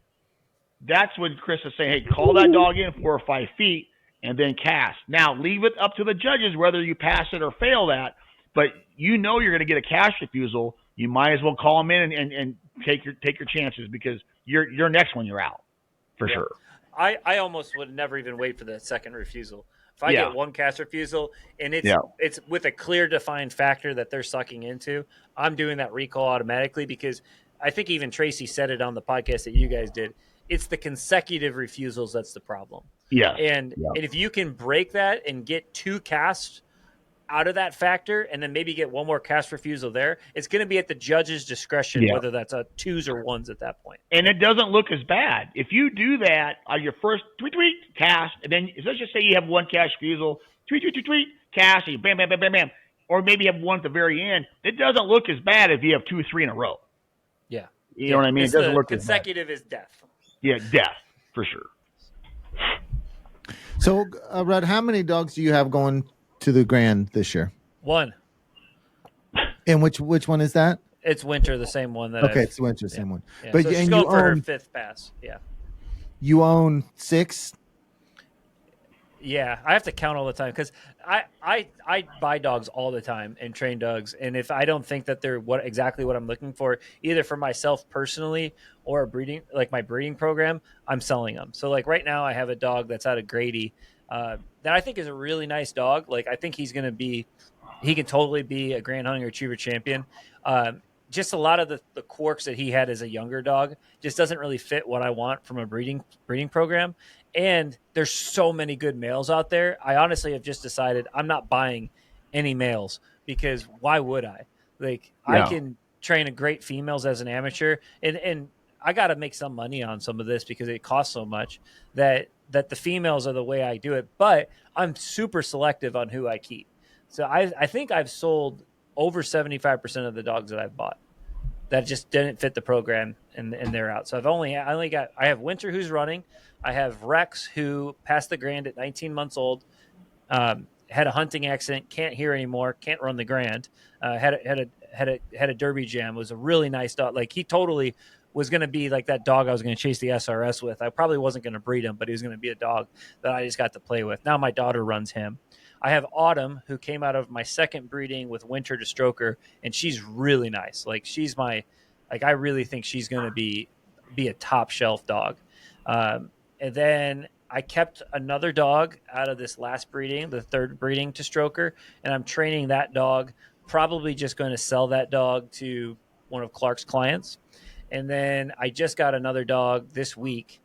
That's when Chris is saying, hey, call that dog in 4 or 5 feet and then cast. Now, leave it up to the judges whether you pass it or fail that. But you're going to get a cash refusal. You might as well call them in and take your chances, because your next one you're out for sure. I almost would never even wait for the second refusal. If I get 1 cash refusal and it's with a clear defined factor that they're sucking into, I'm doing that recall automatically, because I think even Tracy said it on the podcast that you guys did. It's the consecutive refusals that's the problem. Yeah. And if you can break that and get 2 casts out of that factor, and then maybe get 1 more cast refusal there, it's going to be at the judge's discretion whether that's a 2s or 1s at that point. And it doesn't look as bad if you do that on your first tweet cast, and then let's just say you have 1 cash refusal, tweet cast, and you bam bam bam bam bam, or maybe you have 1 at the very end. It doesn't look as bad if you have 2 or 3 in a row. Yeah, you know what I mean. It doesn't look consecutive is death. Yeah, death for sure. So, Rud, how many dogs do you have going to the Grand this year? 1. And which one is that? It's Winter, the same one that. Okay, it's Winter, same one. Yeah. But so she's and going you for her own 5th pass. Yeah. You own 6. Yeah, I have to count all the time, because I buy dogs all the time and train dogs, and if I don't think that they're exactly what I'm looking for, either for myself personally or my breeding program, I'm selling them. So like right now, I have a dog that's out of Grady that I think is a really nice dog. Like I think he can totally be a Grand Hunting Retriever champion. Just a lot of the quirks that he had as a younger dog just doesn't really fit what I want from a breeding program. And there's so many good males out there. I honestly have just decided I'm not buying any males, because why would I? I can train great females as an amateur, and I got to make some money on some of this because it costs so much that the females are the way I do it. But I'm super selective on who I keep. So I think I've sold over 75% of the dogs that I've bought that just didn't fit the program, and they're out. So I have Winter, who's running. I have Rex, who passed the Grand at 19 months old, had a hunting accident, can't hear anymore, can't run the Grand, had a Derby jam, was a really nice dog. Like he totally was going to be like that dog I was going to chase the SRS with. I probably wasn't going to breed him, but he was going to be a dog that I just got to play with. Now my daughter runs him. I have Autumn, who came out of my second breeding with Winter to Stroker, and she's really nice. Like I really think she's going to be a top shelf dog. And then I kept another dog out of this last breeding, the 3rd breeding to Stroker, and I'm training that dog. Probably just going to sell that dog to one of Clark's clients. And then I just got another dog this week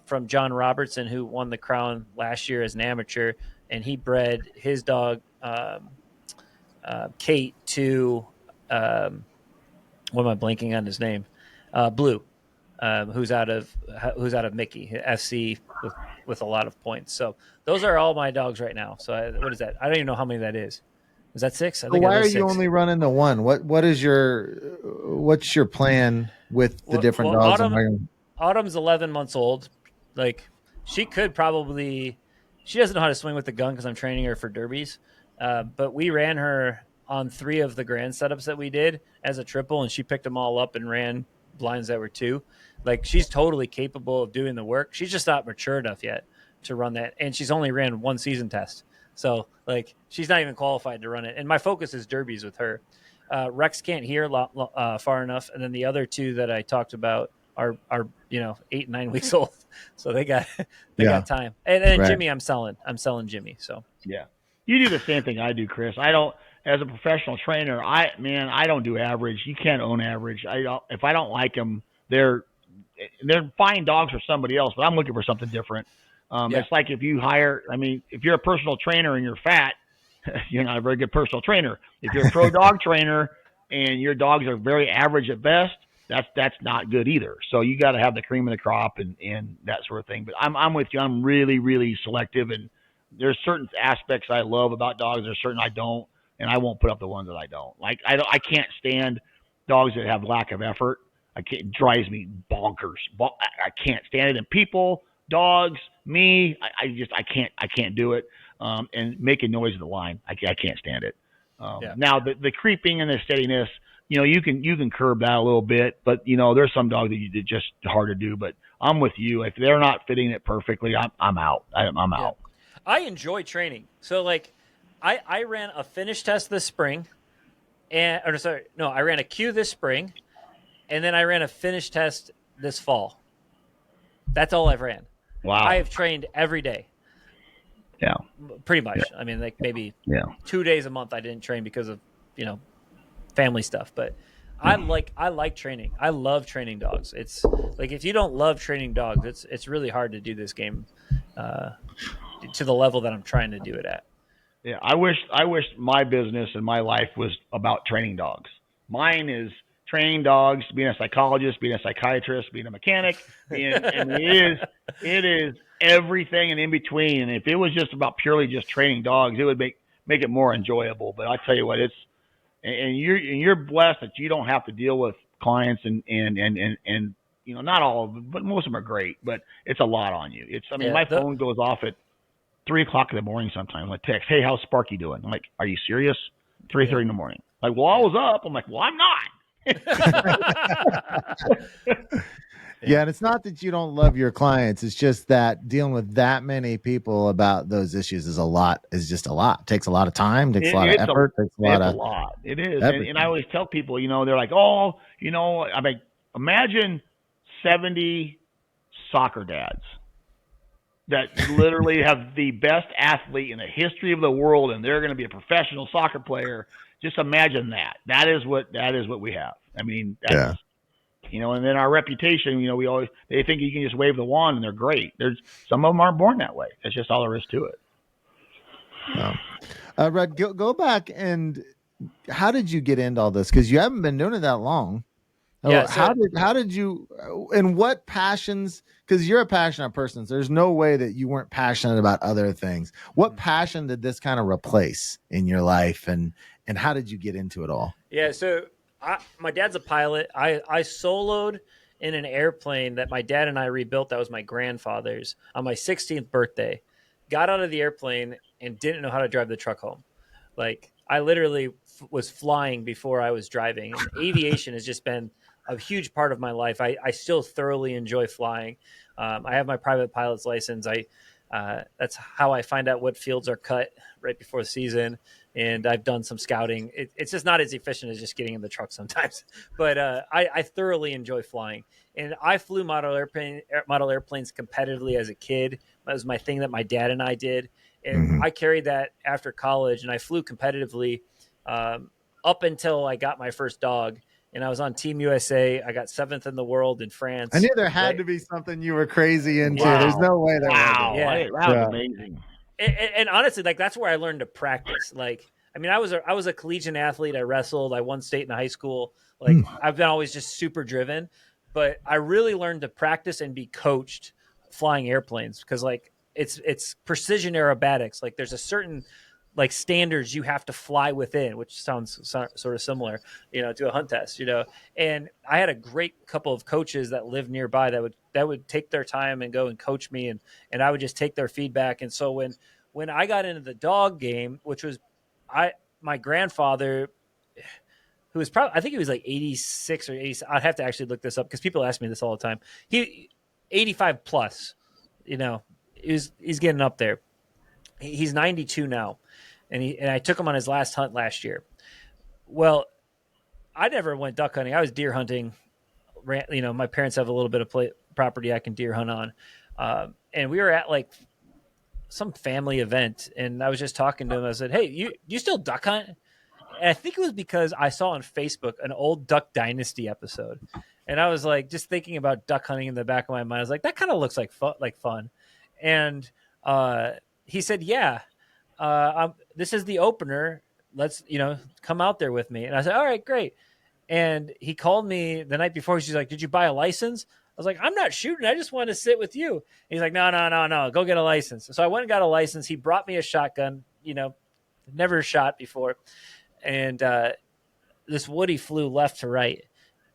from John Robertson, who won the crown last year as an amateur, and he bred his dog Kate to what am I blanking on his name? Blue, who's out of Mickey FC with a lot of points. So those are all my dogs right now. So what is that? I don't even know how many that is. Is that 6? I So think why it are is you 6. only running the one? What's your plan with the different dogs? Autumn's 11 months old. Like she could probably, she doesn't know how to swing with the gun because I'm training her for derbies. But we ran her on 3 of the grand setups that we did as a triple, and she picked them all up and ran blinds that were 2. Like she's totally capable of doing the work. She's just not mature enough yet to run that, and she's only ran 1 season test. So like she's not even qualified to run it. And my focus is derbies with her. Rex can't hear far enough, and then the other 2 that I talked about are 8 and 9 weeks old, so they got time. And then right. Jimmy, I'm selling Jimmy. So yeah, you do the same thing I do, Chris. I don't, as a professional trainer, I don't do average. You can't own average. If I don't like them, they're fine dogs for somebody else, but I'm looking for something different. It's like if you hire, if you're a personal trainer and you're fat, you're not a very good personal trainer. If you're a pro dog trainer and your dogs are very average at best, that's not good either. So you got to have the cream of the crop and that sort of thing. But I'm with you. I'm really, really selective, and there's certain aspects I love about dogs. There's certain I don't, and I won't put up the ones that I don't. Like I can't stand dogs that have lack of effort. It drives me bonkers. I can't stand it. And people, dogs, me, I can't do it. And making noise in the line, I can't stand it. Now the creeping and the steadiness, you can curb that a little bit, but there's some dogs that just hard to do. But I'm with you. If they're not fitting it perfectly, I'm out. I'm out. I enjoy training. So like, I ran a finish test this spring, I ran a Q this spring, and then I ran a finish test this fall. That's all I've ran. Wow. I have trained every day. Yeah. Pretty much. Yeah. Like maybe 2 days a month I didn't train because of, family stuff. But I like training. I love training dogs. It's like if you don't love training dogs, it's really hard to do this game to the level that I'm trying to do it at. Yeah, I wish my business and my life was about training dogs. Mine is training dogs, being a psychologist, being a psychiatrist, being a mechanic, and it is everything and in between. And if it was just about purely just training dogs, it would make it more enjoyable. But I tell you what, you're blessed that you don't have to deal with clients and not all of them, but most of them are great. But it's a lot on you. My phone goes off at 3:00 in the morning sometimes. I text, "Hey, how's Sparky doing?" I'm like, "Are you serious?" 3:30 in the morning. Like, well, I was up. I'm like, well, I'm not. Yeah, and it's not that you don't love your clients. It's just that dealing with that many people about those issues is just a lot. It takes a lot of time, takes a lot of effort, takes a lot. It is. And I always tell people, they're like, oh, imagine 70 soccer dads that literally have the best athlete in the history of the world, and they're going to be a professional soccer player. Just imagine that. That is what we have. And then our reputation, they think you can just wave the wand and they're great. Some of them aren't born that way. That's just all there is to it. Rud, go back and how did you get into all this? Because you haven't been doing it that long. Yeah. How did you, and what passions, because you're a passionate person, so there's no way that you weren't passionate about other things. What passion did this kind of replace in your life, and how did you get into it all? Yeah, so my dad's a pilot. I soloed in an airplane that my dad and I rebuilt. That was my grandfather's on my 16th birthday. Got out of the airplane and didn't know how to drive the truck home. Like I literally was flying before I was driving. And aviation has just been a huge part of my life. I still thoroughly enjoy flying. I have my private pilot's license. That's how I find out what fields are cut right before the season. And I've done some scouting. It's just not as efficient as just getting in the truck sometimes. But I thoroughly enjoy flying. And I flew model airplanes competitively as a kid. That was my thing that my dad and I did. And I carried that after college, and I flew competitively up until I got my first dog. And I was on Team USA. I got 7th in the world in France. I knew there had to be something you were crazy into. Wow. There's no way there wow. wasn't. Yeah. That was amazing. And honestly, like that's where I learned to practice. Like I mean, I was a collegiate athlete. I wrestled. I won state in high school. Like I've been always just super driven, but I really learned to practice and be coached flying airplanes because like it's precision aerobatics. Like there's a certain like standards you have to fly within, which sounds sort of similar, to a hunt test, and I had a great couple of coaches that lived nearby that would take their time and go and coach me. And I would just take their feedback. And so when I got into the dog game, which was my grandfather, who was probably, I think he was like 86 or 80. I'd have to actually look this up because people ask me this all the time. He 85 plus, he's getting up there. He's 92 now. And I took him on his last hunt last year. Well, I never went duck hunting. I was deer hunting. My parents have a little bit of property I can deer hunt on. And we were at like some family event, and I was just talking to him. I said, "Hey, you still duck hunt?" And I think it was because I saw on Facebook an old Duck Dynasty episode. And I was like, just thinking about duck hunting in the back of my mind. I was like, that kind of looks like fun. And he said, yeah. This is the opener. Let's, come out there with me. And I said, all right, great. And he called me the night before. She's like, did you buy a license? I was like, I'm not shooting. I just want to sit with you. And he's like, no. Go get a license. So I went and got a license. He brought me a shotgun, never shot before. And this woody flew left to right.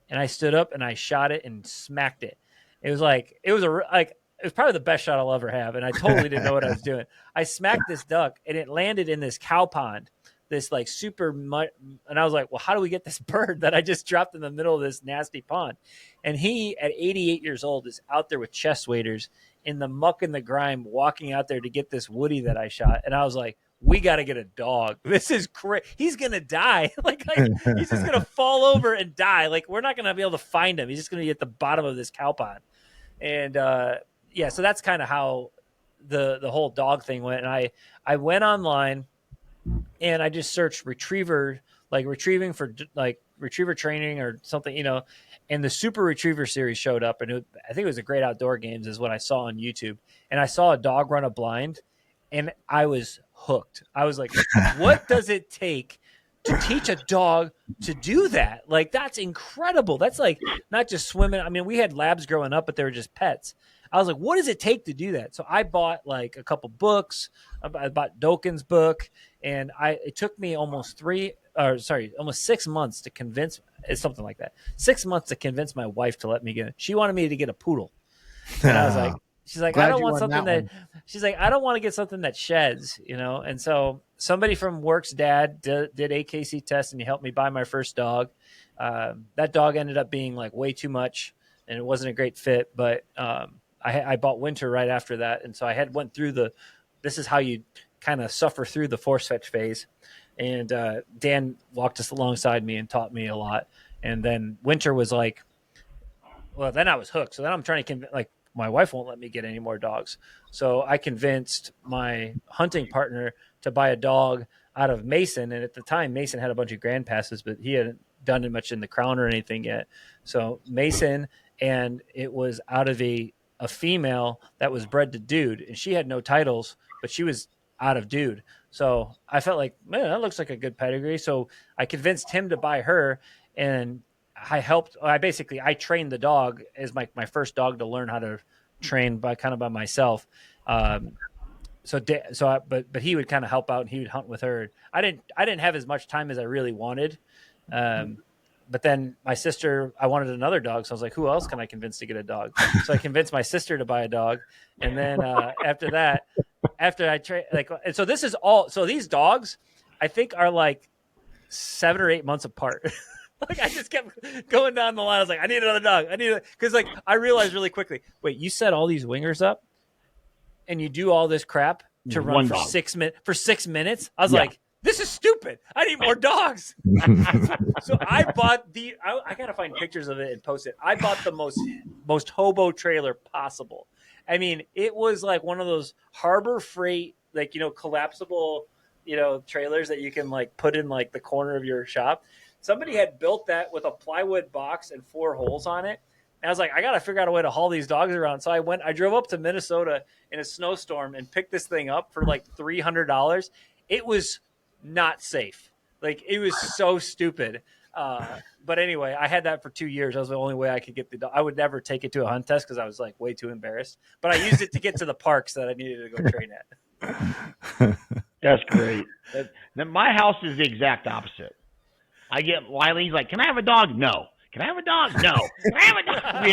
And I stood up and I shot it and smacked it. It was probably the best shot I'll ever have. And I totally didn't know what I was doing. I smacked this duck and it landed in this cow pond, this like super mud. And I was like, well, how do we get this bird that I just dropped in the middle of this nasty pond? And he, at 88 years old, is out there with chest waders in the muck and the grime, walking out there to get this woody that I shot. And I was like, we got to get a dog. This is crazy. He's going to die. like he's just going to fall over and die. Like we're not going to be able to find him. He's just going to be at the bottom of this cow pond. And, so that's kind of how the whole dog thing went. And I went online and I just searched retriever, like retrieving for like retriever training or something, and the Super Retriever series showed up. And I think it was a Great Outdoor Games is what I saw on YouTube. And I saw a dog run a blind and I was hooked. I was like, what does it take to teach a dog to do that? Like, that's incredible. That's like not just swimming. I mean, we had labs growing up, but they were just pets. I was like, what does it take to do that? So I bought like a couple books. I bought Doken's book, and it took me almost 6 months to convince, it's something like that. 6 months to convince my wife to let me get it. She wanted me to get a poodle. And I was like, she's like, I don't want something she's like, I don't want to get something that sheds, And so somebody from work's dad did AKC tests and he helped me buy my first dog. That dog ended up being like way too much and it wasn't a great fit, but, I bought Winter right after that. And so I went through this is how you kind of suffer through the force fetch phase. And, Dan walked us alongside me and taught me a lot. And then Winter was like, well, then I was hooked. So then I'm trying to my wife won't let me get any more dogs. So I convinced my hunting partner to buy a dog out of Mason. And at the time, Mason had a bunch of grand passes, but he hadn't done it much in the Crown or anything yet. So Mason, and it was out of a female that was bred to dude, and she had no titles, but she was out of dude. So I felt like, man, that looks like a good pedigree. So I convinced him to buy her, and I trained the dog as my first dog to learn how to train by myself. But he would kind of help out and he would hunt with her. I didn't have as much time as I really wanted. But then my sister, I wanted another dog. So I was like, who else can I convince to get a dog? So I convinced my sister to buy a dog. And then after that, after I and so this is all, so these dogs, I think are like 7 or 8 months apart. Like I just kept going down the line. I was like, I need another dog. Because like I realized really quickly, wait, you set all these wingers up and you do all this crap to run for 6 minutes. For 6 minutes, I was like, this is stupid. I need more dogs. So I bought I gotta find pictures of it and post it. I bought the most hobo trailer possible. I mean, it was like one of those Harbor Freight, like, collapsible, trailers that you can like put in like the corner of your shop. Somebody had built that with a plywood box and 4 holes on it. And I was like, I got to figure out a way to haul these dogs around. So I drove up to Minnesota in a snowstorm and picked this thing up for like $300. It was not safe. Like it was so stupid. But anyway, I had that for 2 years. That was the only way I could get the dog. I would never take it to a hunt test because I was like way too embarrassed. But I used it to get to the parks that I needed to go train at. That's great. Then my house is the exact opposite. I get Wiley's like, "Can I have a dog?" No. Can I have a dog? No. Can I have a dog? We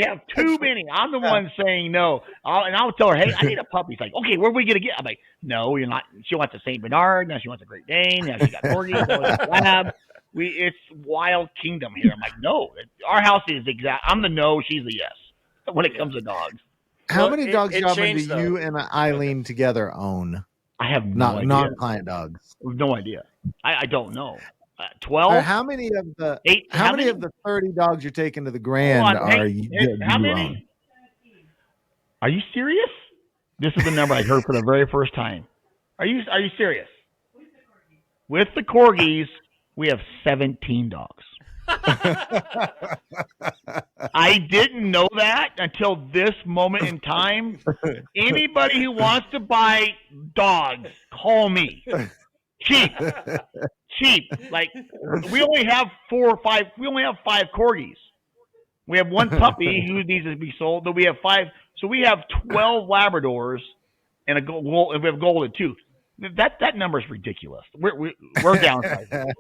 have too many. I'm the one saying no. I'll tell her, "Hey, I need a puppy." She's like, "Okay, where are we gonna get?" I'm like, "No, you're not." She wants a Saint Bernard. Now she wants a Great Dane. Now she got corgis. Now she got a lab. It's wild kingdom here. I'm like, no. Our house is exact. I'm the no. She's the yes when it comes to dogs. How many dogs, Robin, do you and Eileen together own? I have no idea. Non-client dogs. No idea. I don't know. 12. How many of the 8? How many of the 30 dogs you're taking to the Grand are you? How many? Own? Are you serious? This is the number I heard for the very first time. Are you serious? With the corgis, we have 17 dogs. I didn't know that until this moment in time. Anybody who wants to buy dogs, call me. Cheap. Like we only have 4 or 5. We only have 5 corgis. We have 1 puppy who needs to be sold, but we have 5. So we have 12 Labradors and we have golden too. That number is ridiculous. We're downsizing.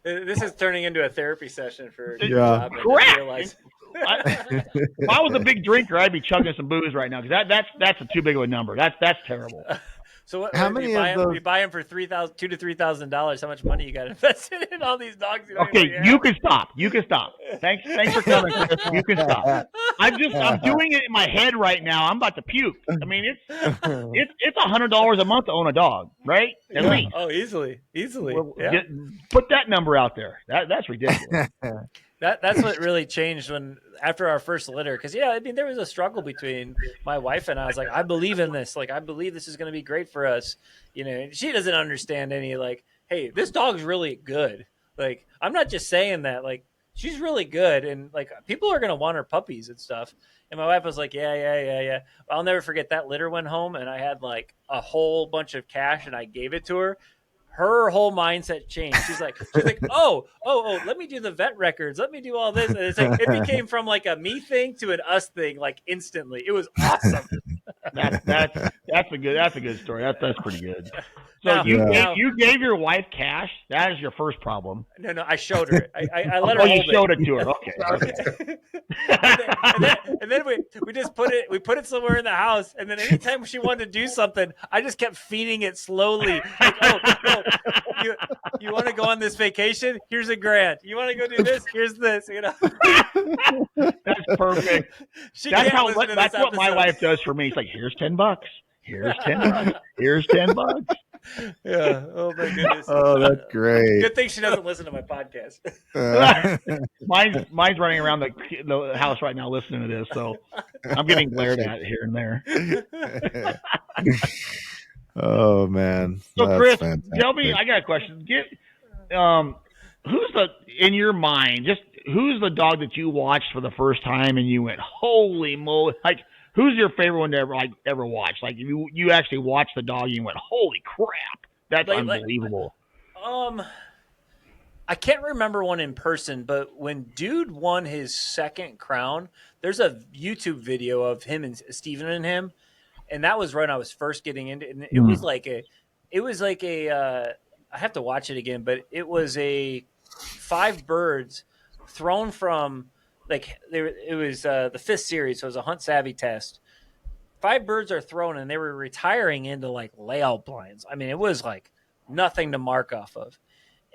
This is turning into a therapy session for correct. If I was a big drinker, I'd be chugging some booze right now because that's too big of a number. That's terrible. So how many you buy them for $2,000 to $3,000? How much money you got invested in all these dogs? Okay, you can stop. Thanks for coming, Chris. You can stop. I'm doing it in my head right now. I'm about to puke. I mean, it's $100 a month to own a dog, right? At least. Oh, easily. Put that number out there. That's ridiculous. That's what really changed after our first litter. Because, there was a struggle between my wife and I. Was like, I believe in this. Like, I believe this is going to be great for us. She doesn't understand any, like, hey, this dog's really good. Like, I'm not just saying that. Like, she's really good. And, like, people are going to want her puppies and stuff. And my wife was like, yeah. I'll never forget that litter went home, and I had, like, a whole bunch of cash, and I gave it to her. Her whole mindset changed. She's like, oh, let me do the vet records. Let me do all this. And it's like, it became from like a me thing to an us thing, like instantly. It was awesome. That's a good story. That's pretty good. So you gave your wife cash. That is your first problem. No, I showed her. I let her. Oh, you showed it to her. Okay. and then we just put it somewhere in the house. And then anytime she wanted to do something, I just kept feeding it slowly. Like, you want to go on this vacation? Here's $1,000. You want to go do this? Here's this. That's perfect. That's what my wife does for me. It's like, here's $10. Here's $10. Here's $10. Yeah. Oh my goodness. Oh, that's great. Good thing she doesn't listen to my podcast. Mine's running around the house right now listening to this, so I'm getting glared at here and there. Oh man. So Chris, tell me, I got a question. Who's in your mind, who's the dog that you watched for the first time and you went, holy moly, like who's your favorite one to ever watch? Like you actually watched the dog and you went, holy crap, that's unbelievable. I can't remember one in person, but when Dude won his second crown, there's a YouTube video of him and Steven and him. And that was when I was first getting into it. And it was like I have to watch it again, but it was 5 birds thrown from it was the 5th series. So it was a Hunt Savvy test. 5 birds are thrown and they were retiring into like layout blinds. I mean, it was like nothing to mark off of.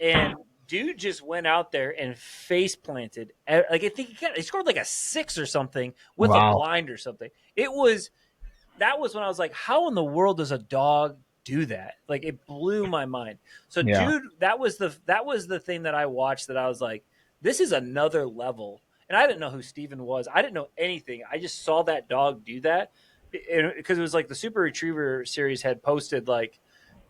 And Dude just went out there and face planted. Like I think he scored like a 6 or something with a blind or something. That was when I was like, how in the world does a dog do that? Like it blew my mind. So Dude, that was the thing that I watched that I was like, this is another level. And I didn't know who Steven was. I didn't know anything. I just saw that dog do that because it was like the Super Retriever series had posted like,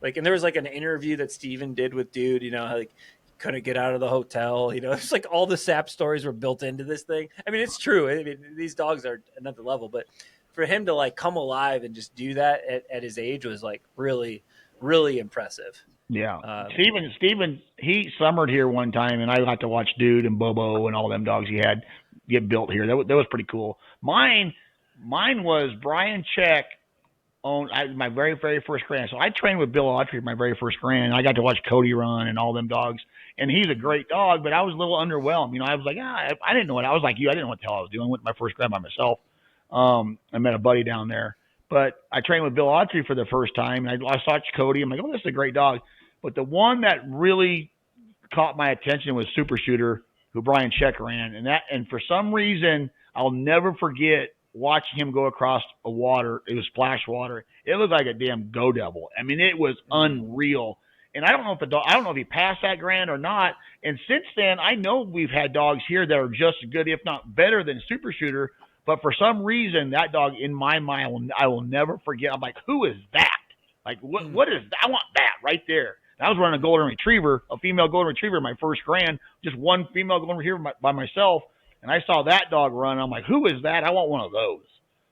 and there was like an interview that Steven did with Dude, like couldn't get out of the hotel. It's like all the sap stories were built into this thing. I mean, it's true. I mean, these dogs are another level, but for him to like come alive and just do that at his age was like really really impressive. Yeah. Steven, he summered here one time, and I got to watch Dude and Bobo and all them dogs he had get built here. That was pretty cool. Mine was Brian Check owned my very, very first grand. So I trained with Bill Autry my very first grand. I got to watch Cody run and all them dogs. And he's a great dog, but I was a little underwhelmed. I was like, I didn't know what I was like you. I didn't know what the hell I was doing. I went to my first grand by myself. I met a buddy down there. But I trained with Bill Autry for the first time, and I saw Cody. I'm like, oh, this is a great dog. But the one that really caught my attention was Super Shooter, who Brian Check ran. And for some reason, I'll never forget watching him go across a water. It was splash water. It looked like a damn go devil. I mean, it was unreal. And I don't know if he passed that grand or not. And since then, I know we've had dogs here that are just as good, if not better, than Super Shooter. But for some reason, that dog in my mind, I will never forget. I'm like, who is that? Like, what is that? I want that right there. And I was running a golden retriever, a female golden retriever, my first grand, just one female golden retriever by myself. And I saw that dog run. I'm like, who is that? I want one of those.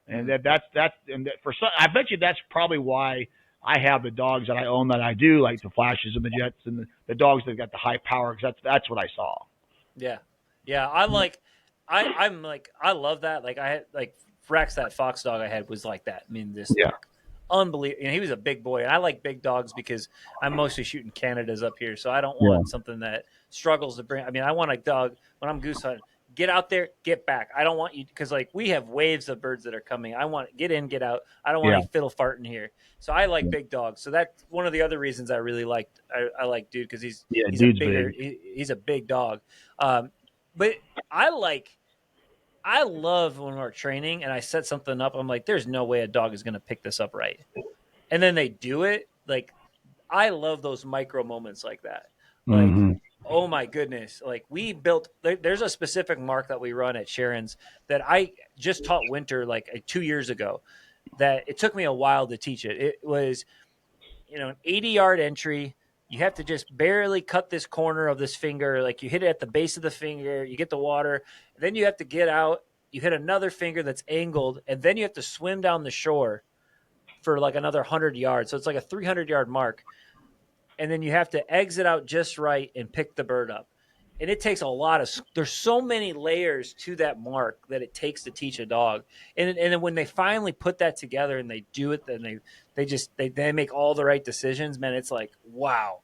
And I bet you that's probably why I have the dogs that I own that I do, like the Flashes and the Jets and the dogs that got the high power, because that's what I saw. Yeah. I'm like, I love that. Like I had Rex, that fox dog I had was like that. I mean, unbelievable. He was a big boy, and I like big dogs because I'm mostly shooting Canadas up here, so I don't want something that struggles to bring. I mean, I want a dog when I'm goose hunting. Get out there, get back. I don't want you because we have waves of birds that are coming. I want get in, get out. I don't want any fiddle farting here. So I like big dogs. So that's one of the other reasons I really liked. I like Dude because he's he's a big dog. But I love when we're training and I set something up. I'm like, there's no way a dog is going to pick this up right. And then they do it. Like, I love those micro moments like that. Like, oh my goodness. Like there's a specific mark that we run at Sharon's that I just taught Winter 2 years ago that it took me a while to teach it. It was, an 80-yard entry. You have to just barely cut this corner of this finger. Like you hit it at the base of the finger, you get the water, then you have to get out. You hit another finger that's angled, and then you have to swim down the shore for another 100 yards. So it's like a 300-yard mark. And then you have to exit out just right and pick the bird up. And it takes there's so many layers to that mark that it takes to teach a dog. And then when they finally put that together and they do it, then they make all the right decisions, man, it's like, wow,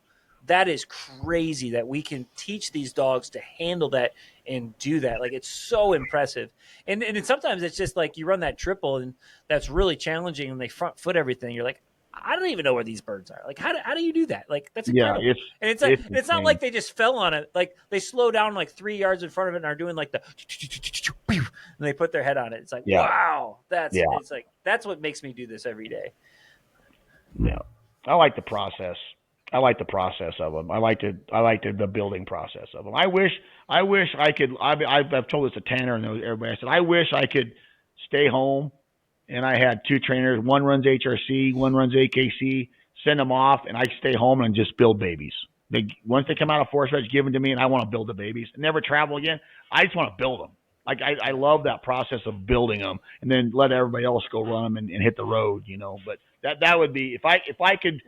that is crazy that we can teach these dogs to handle that and do that. Like, it's so impressive. And sometimes it's just like you run that triple and that's really challenging and they front foot everything. You're like, I don't even know where these birds are. Like, how do you do that? Like, that's incredible. Yeah, it's not like they just fell on it. Like, they slow down 3 yards in front of it and are doing the and they put their head on it. It's like, wow, it's like, that's what makes me do this every day. Yeah. I like the process. I like the process of them. I like the building process of them. I wish I could, I've told this to Tanner and everybody. I said, I wish I could stay home and I had two trainers. One runs HRC, one runs AKC, send them off, and I stay home and just build babies. Once they come out of force reg, give them to me, and I want to build the babies. Never travel again. I just want to build them. Like, I love that process of building them, and then let everybody else go run them and hit the road, But that would be, if I could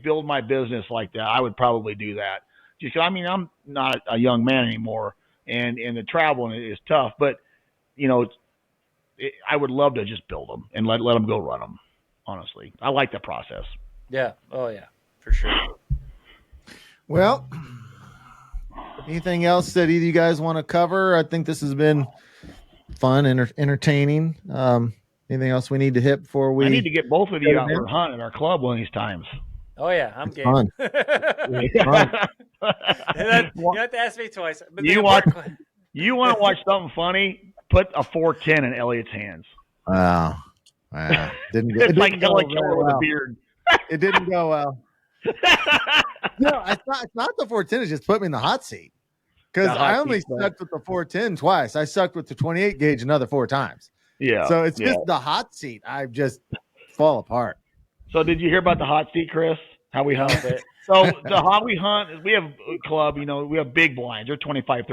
build my business like that, I would probably do that. Just, I'm not a young man anymore, and the traveling is tough, but I would love to just build them and let them go run them. Honestly, I like the process. Yeah. Oh yeah, for sure. Well, anything else that either of you guys want to cover? I think this has been fun and entertaining. Anything else we need to hit before we? I need to get both of you out for a hunt at our club one of these times. Oh yeah, I'm game. Fun. You have to ask me twice. But you want to watch something funny? Put a 410 in Elliot's hands. Wow. Didn't go. It's like Elliot well. with a beard. It didn't go well. No, it's not the 410. It just put me in the hot seat because I only sucked with the 410 twice. I sucked with the 28 gauge another 4 times. Yeah. So it's just the hot seat. I just fall apart. So did you hear about the hot seat, Chris? How we hunt it? So how we hunt is we have a club. We have big blinds. They're 25,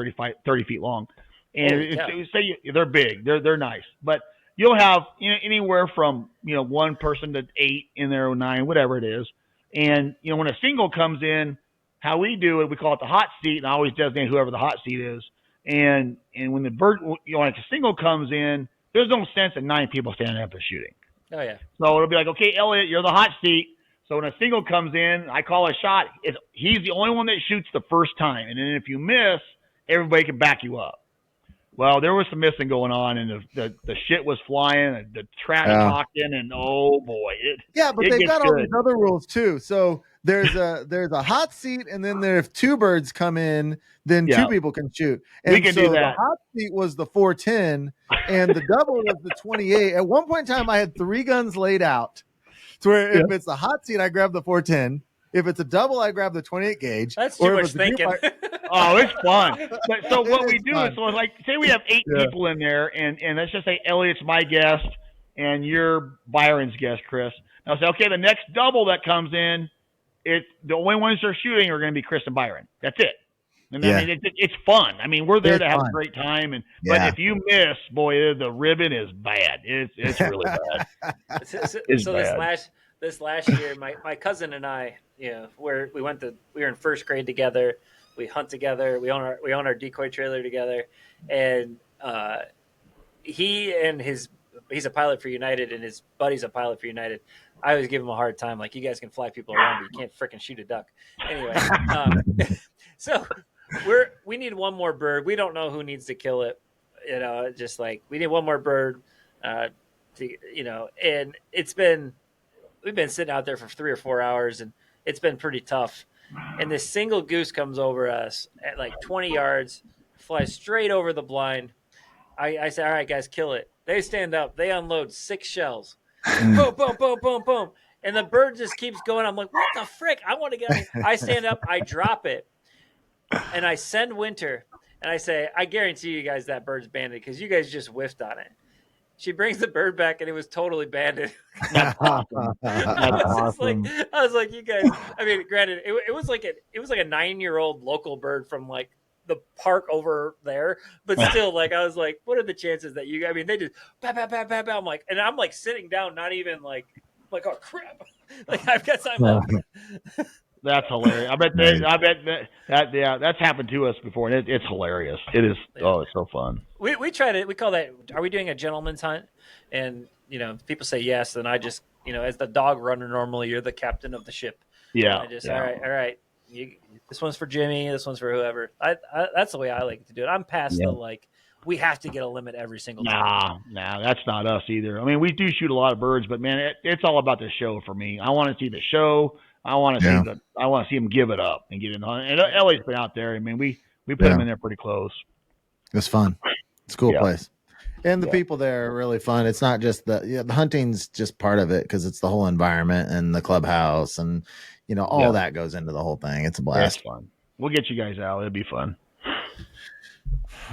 30 feet long. And say they're big, they're nice, but you'll have anywhere from one person to 8 in there, or 9, whatever it is. And when a single comes in, how we do it, we call it the hot seat, and I always designate whoever the hot seat is. And when the bird, like a single comes in, there's no sense in 9 people standing up and shooting. Oh yeah. So it'll be like, okay, Elliot, you're the hot seat. So when a single comes in, I call a shot. He's the only one that shoots the first time, and then if you miss, everybody can back you up. Well, there was some missing going on, and the shit was flying, and the trash talking, and oh boy, but they've got all these other rules too. So there's a hot seat, and then if 2 birds come in, then 2 people can shoot. And we can do that. The hot seat was the 410, and the double was the 28. At one point in time, I had 3 guns laid out. To where if it's a hot seat, I grab the 410. If it's a double, I grab the 28 gauge. That's too much thinking. Oh, it's fun. So what we do is, like, say we have 8 people in there, and let's just say Elliot's my guest, and you're Byron's guest, Chris. And I'll say, okay, the next double that comes in, the only ones they're shooting are going to be Chris and Byron. That's it. And I mean, it's fun. I mean, we're there to have a great time, but if you miss, boy, the ribbon is bad. It's really bad. So bad. This last year, my cousin and I, we were in first grade together. We hunt together. We own our decoy trailer together, and he's a pilot for United, and his buddy's a pilot for United. I always give him a hard time, like, you guys can fly people around, but you can't freaking shoot a duck. Anyway, so we need one more bird. We don't know who needs to kill it. Just like we need one more bird. And we've been sitting out there for 3 or 4 hours, and it's been pretty tough. And this single goose comes over us at like 20 yards, flies straight over the blind. I say, all right, guys, kill it. They stand up. They unload 6 shells. Boom, boom, boom, boom, boom. And the bird just keeps going. I'm like, what the frick? I want to get out of here. I stand up. I drop it. And I send Winter. And I say, I guarantee you guys that bird's banded because you guys just whiffed on it. She brings the bird back, and it was totally banded. That's awesome. I was like, you guys. I mean, granted, it was like a 9-year-old local bird from like the park over there, but still, like, I was like, what are the chances that you? I mean, they just bah, bah, bah, bah, bah. I'm like, and I'm like sitting down, not even like oh crap, like I've got time left. That's hilarious. I bet that's happened to us before, and it's hilarious. It is. Oh, it's so fun. We try to. We call that. Are we doing a gentleman's hunt? And people say yes, and I just as the dog runner normally, you're the captain of the ship. Yeah. All right. This one's for Jimmy. This one's for whoever. That's the way I like to do it. I'm past the like. We have to get a limit every single time. Nah, that's not us either. I mean, we do shoot a lot of birds, but man, it's all about the show for me. I want to see the show. I want to see him give it up and get it on. And Ellie's been out there. I mean, we put him in there pretty close. It's fun. It's a cool place. And the people there are really fun. It's not just the hunting's just part of it because it's the whole environment and the clubhouse and all that goes into the whole thing. It's a blast. It's fun. We'll get you guys out. It'll be fun.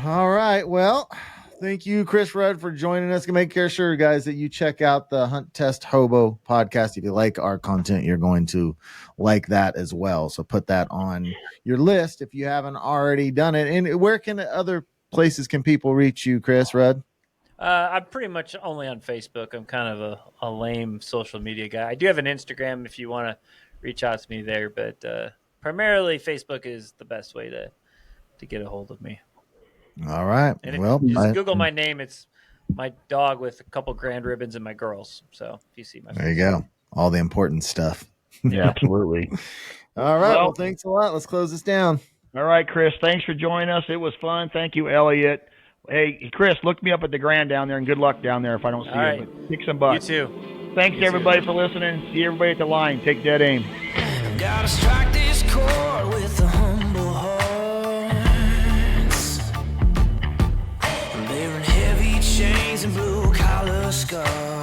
All right. Well, thank you, Chris Rud, for joining us. Make sure, guys, that you check out the Hunt Test Hobo podcast. If you like our content, you're going to like that as well. So put that on your list if you haven't already done it. And where can other places can people reach you, Chris Rud? I'm pretty much only on Facebook. I'm kind of a lame social media guy. I do have an Instagram if you want to reach out to me there, but primarily Facebook is the best way to get a hold of me. All right. And if you just Google my name. It's my dog with a couple grand ribbons and my girls. So if you see my face. There you go. All the important stuff. Yeah, absolutely. All right. Well, thanks a lot. Let's close this down. All right, Chris. Thanks for joining us. It was fun. Thank you, Elliot. Hey, Chris, look me up at the Grand down there, and good luck down there if I don't see you. But kick some butt. You too. Thanks, everybody, for listening. See everybody at the line. Take dead aim. Gotta strike this chord with the humble hearts, bearing heavy chains and blue collar scars.